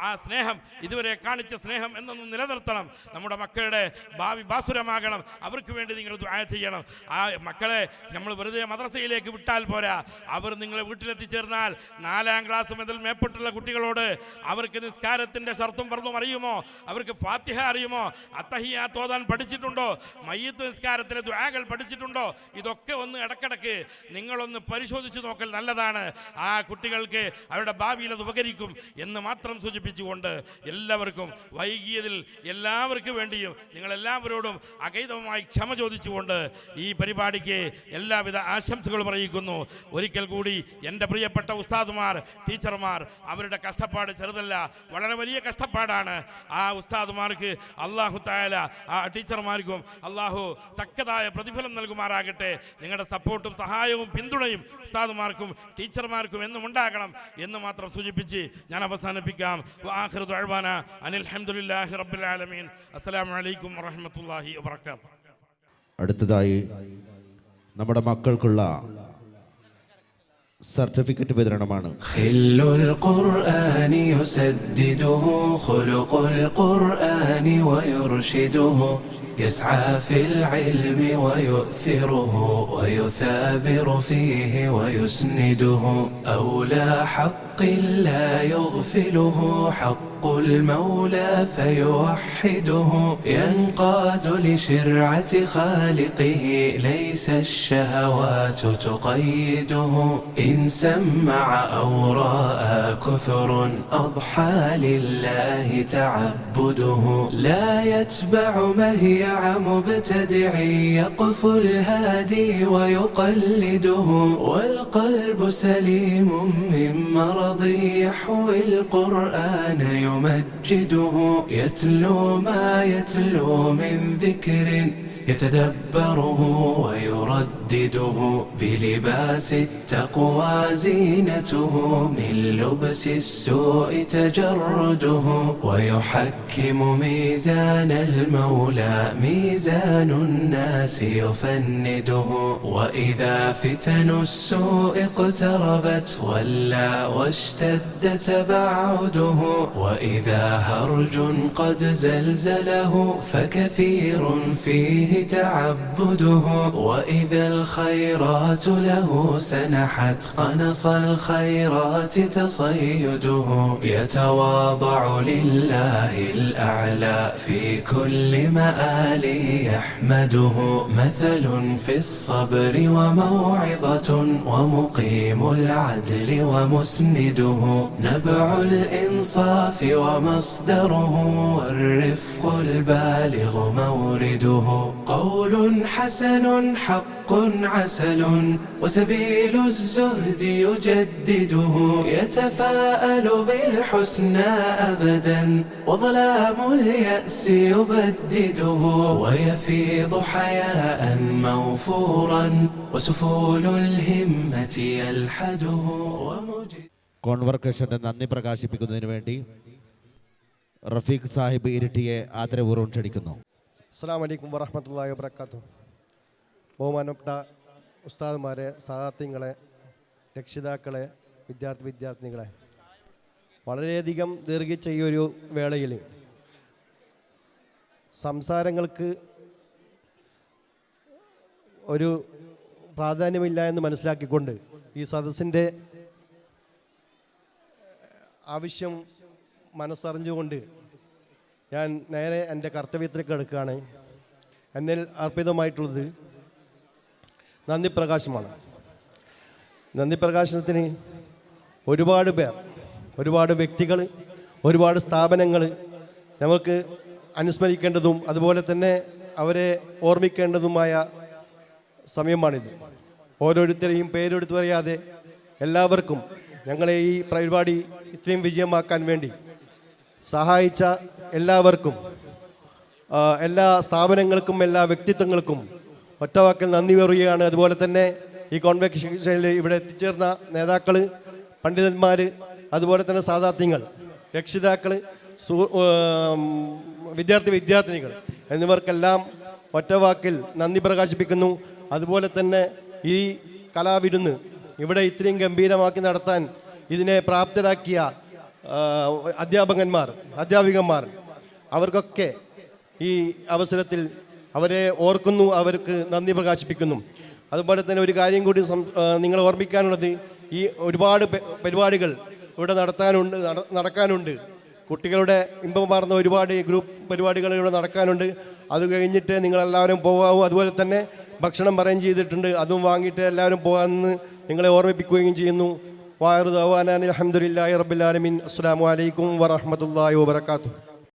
ആ സ്നേഹം, ഇതുവരെ കാണിച്ച സ്നേഹം എന്നൊന്നും നിലനിർത്തണം. നമ്മുടെ മക്കളുടെ ഭാവി ബാസുരമാകണം. അവർക്ക് വേണ്ടി നിങ്ങൾ ദുആ ചെയ്യണം. ആ മക്കളെ നമ്മൾ വെറുതെ മദ്രസയിലേക്ക് വിട്ടാൽ പോരാ. അവർ നിങ്ങളെ വീട്ടിലെത്തിച്ചേർന്നാൽ 4ാം ക്ലാസ് മുതൽ മേപ്പെട്ടുള്ള കുട്ടികളോട് അവർക്ക് നിസ്കാരത്തിൻ്റെ ഷർത്തും ഫർളും അറിയുമോ? അവർക്ക് ഫാത്തിഹ അറിയുമോ? അത്തഹിയ്യാത്ത് ഓതാൻ പഠിച്ചിട്ടുണ്ടോ? മയ്യിത്ത് നിസ്കാരത്തിലെ ദുആകൾ പഠിച്ചിട്ടുണ്ടോ? ഇതൊക്കെ ഒന്ന് ഇടക്കിടക്ക് നിങ്ങളൊന്ന് പരിശോധിച്ച് നോക്കൽ നല്ലതാണ്. ആ കുട്ടികൾക്ക് അവരുടെ ഭാവിയിൽ അത് ഉപകരിക്കും എന്ന് മാത്രം സൂചിപ്പിച്ചുകൊണ്ട് എല്ലാവർക്കും വൈകിയതിൽ എല്ലാവർക്കും വേണ്ടിയും നിങ്ങളെല്ലാവരോടും അകൈതവമായി ക്ഷമ ചോദിച്ചുകൊണ്ട് ഈ പരിപാടിക്ക് എല്ലാവിധ ആശംസകളും അറിയിക്കുന്നു. ഒരിക്കൽ കൂടി എൻ്റെ പ്രിയപ്പെട്ട ഉസ്താദുമാർ, ടീച്ചർമാർ, അവരുടെ കഷ്ടപ്പാട് ചെറുതല്ല, വളരെ വലിയ കഷ്ടപ്പാടാണ്. ആ ഉസ്താദുമാർക്ക് അല്ലാഹു തആല, ആ ടീച്ചർമാർക്കും അല്ലാഹു തക്കതായ പ്രതിഫലം നൽകുമാറാകട്ടെ. നിങ്ങളുടെ സപ്പോർട്ടും സഹായവും പിന്തുണയും ഉസ്താദുമാർക്കും ടീച്ചർമാർക്കും എന്നും ഉണ്ടാകണം എന്ന് മാത്രം സൂചിപ്പിച്ച് ഞാൻ അവസാനിപ്പിക്കാം. വആഖിറു ദഅ്വാന അനിൽ ഹംദുലില്ലാഹി റബ്ബിൽ ആലമീൻ. അസ്സലാമു അലൈക്കും വറഹ്മത്തുള്ളാഹി വബറകാതുഹു. അടുത്തതായി നമ്മുടെ മക്കൾക്കുള്ള സർട്ടിഫിക്കറ്റ് വിതരണമാണ്. ഖില്ലുൽ ഖുർആനി യുസദ്ദിദുഹു ഖുലുഖുൽ ഖുർആനി വയുർഷിദുഹു يسعى في العلم ويؤثره ويثابر فيه ويسنده أولى حق لا يغفله حق المولى فيوحده ينقاد لشرعة خالقه ليس الشهوات تقيده إن سمع أو رأى كثر أضحى لله تعبده لا يتبع مهيع مبتدع يقف الهادي ويقلده والقلب سليم من مرض يحوي القرآن يمجده يتلو ما يتلو من ذكر يتدبره ويرد يودده بلباس التقوى زينته من لبس السوء تجرده ويحكم ميزان المولى ميزان الناس يفنده وإذا فتن السوء اقتربت ولا واشتد تبعده وإذا هرج قد زلزله فكثير فيه تعبده وإذا الخيرات له سنحت قنص الخيرات تصيده يتواضع لله الأعلى في كل مآل يحمده مثل في الصبر وموعظة ومقيم العدل ومسنده نبع الإنصاف ومصدره والرفق البالغ مورده قول حسن حق عسل وسبيل الزهد يجدده يتفاءل بالحسنى أبدا وظلام اليأس يبدده ويفيض حياء موفورا وسفول الهمة يلحده കോൺവർക്കേഷന്റെ നന്ദി പ്രകാശിപ്പിക്കുന്നതിന് വേണ്ടി റഫീഖ് സാഹിബ് ഇരിട്ടിയെ ആദരപൂർവ്വം ക്ഷണിക്കുന്നു. അസ്സലാമു അലൈക്കും വറഹ്മത്തുള്ളാഹി വബറകാതുഹു. ബഹുമാനപ്പെട്ട ഉസ്താദുമാരെ, സാദാത്യങ്ങളെ, രക്ഷിതാക്കളെ, വിദ്യാർത്ഥിനികളെ, വളരെയധികം ദീർഘിച്ച ഈ ഒരു വേളയിൽ സംസാരങ്ങൾക്ക് ഒരു പ്രാധാന്യമില്ല എന്ന് മനസ്സിലാക്കിക്കൊണ്ട് ഈ സദസ്സിൻ്റെ ആവശ്യം മനസ്സറിഞ്ഞുകൊണ്ട് ഞാൻ നേരെ എൻ്റെ കർത്തവ്യത്തിലേക്ക് എടുക്കുകയാണ്. എന്നിൽ അർപ്പിതമായിട്ടുള്ളത് നന്ദി പ്രകാശമാണ്. നന്ദി പ്രകാശനത്തിന് ഒരുപാട് പേർ, ഒരുപാട് വ്യക്തികൾ, ഒരുപാട് സ്ഥാപനങ്ങൾ നമുക്ക് അനുസ്മരിക്കേണ്ടതും അതുപോലെ തന്നെ അവരെ ഓർമ്മിക്കേണ്ടതുമായ സമയമാണിത്. ഓരോരുത്തരെയും പേരെടുത്തു പറയാതെ എല്ലാവർക്കും ഞങ്ങളെ ഈ പരിപാടി ഇത്രയും വിജയമാക്കാൻ വേണ്ടി സഹായിച്ച എല്ലാവർക്കും, എല്ലാ സ്ഥാപനങ്ങൾക്കും, എല്ലാ വ്യക്തിത്വങ്ങൾക്കും ഒറ്റവാക്കിൽ നന്ദി പറയുകയാണ്. അതുപോലെ തന്നെ ഈ കോൺവെക്കേഷനിൽ ഇവിടെ എത്തിച്ചേർന്ന നേതാക്കൾ, പണ്ഡിതന്മാർ, അതുപോലെ തന്നെ സാദാത്യങ്ങൾ, രക്ഷിതാക്കൾ, വിദ്യാർത്ഥിനികൾ എന്നിവർക്കെല്ലാം ഒറ്റവാക്കിൽ നന്ദി പ്രകാശിപ്പിക്കുന്നു. അതുപോലെ തന്നെ ഈ കലാവിരുന്ന് ഇവിടെ ഇത്രയും ഗംഭീരമാക്കി നടത്താൻ ഇതിനെ പ്രാപ്തരാക്കിയ അധ്യാപികമാർ അവർക്കൊക്കെ ഈ അവസരത്തിൽ അവരെ ഓർക്കുന്നു, അവർക്ക് നന്ദി പ്രകാശിപ്പിക്കുന്നു. അതുപോലെ തന്നെ ഒരു കാര്യം കൂടി നിങ്ങൾ ഓർമ്മിക്കാനുള്ളത്, ഈ ഒരുപാട് പരിപാടികൾ ഇവിടെ നടക്കാനുണ്ട്. കുട്ടികളുടെ ഇമ്പമാർന്ന ഒരുപാട് ഗ്രൂപ്പ് പരിപാടികൾ ഇവിടെ നടക്കാനുണ്ട്. അത് കഴിഞ്ഞിട്ട് നിങ്ങളെല്ലാവരും പോകാവൂ. അതുപോലെ തന്നെ ഭക്ഷണം അറേഞ്ച് ചെയ്തിട്ടുണ്ട്, അതും വാങ്ങിയിട്ട് എല്ലാവരും പോകാമെന്ന് നിങ്ങളെ ഓർമ്മിപ്പിക്കുകയും ചെയ്യുന്നു. വാഹിറു ദഅ്വാനാ അൽഹംദുലില്ലാഹി റബ്ബിൽ ആലമീൻ. അസ്സലാമു അലൈക്കും വറഹ്മത്തുള്ളാഹി വബറകാതുഹു.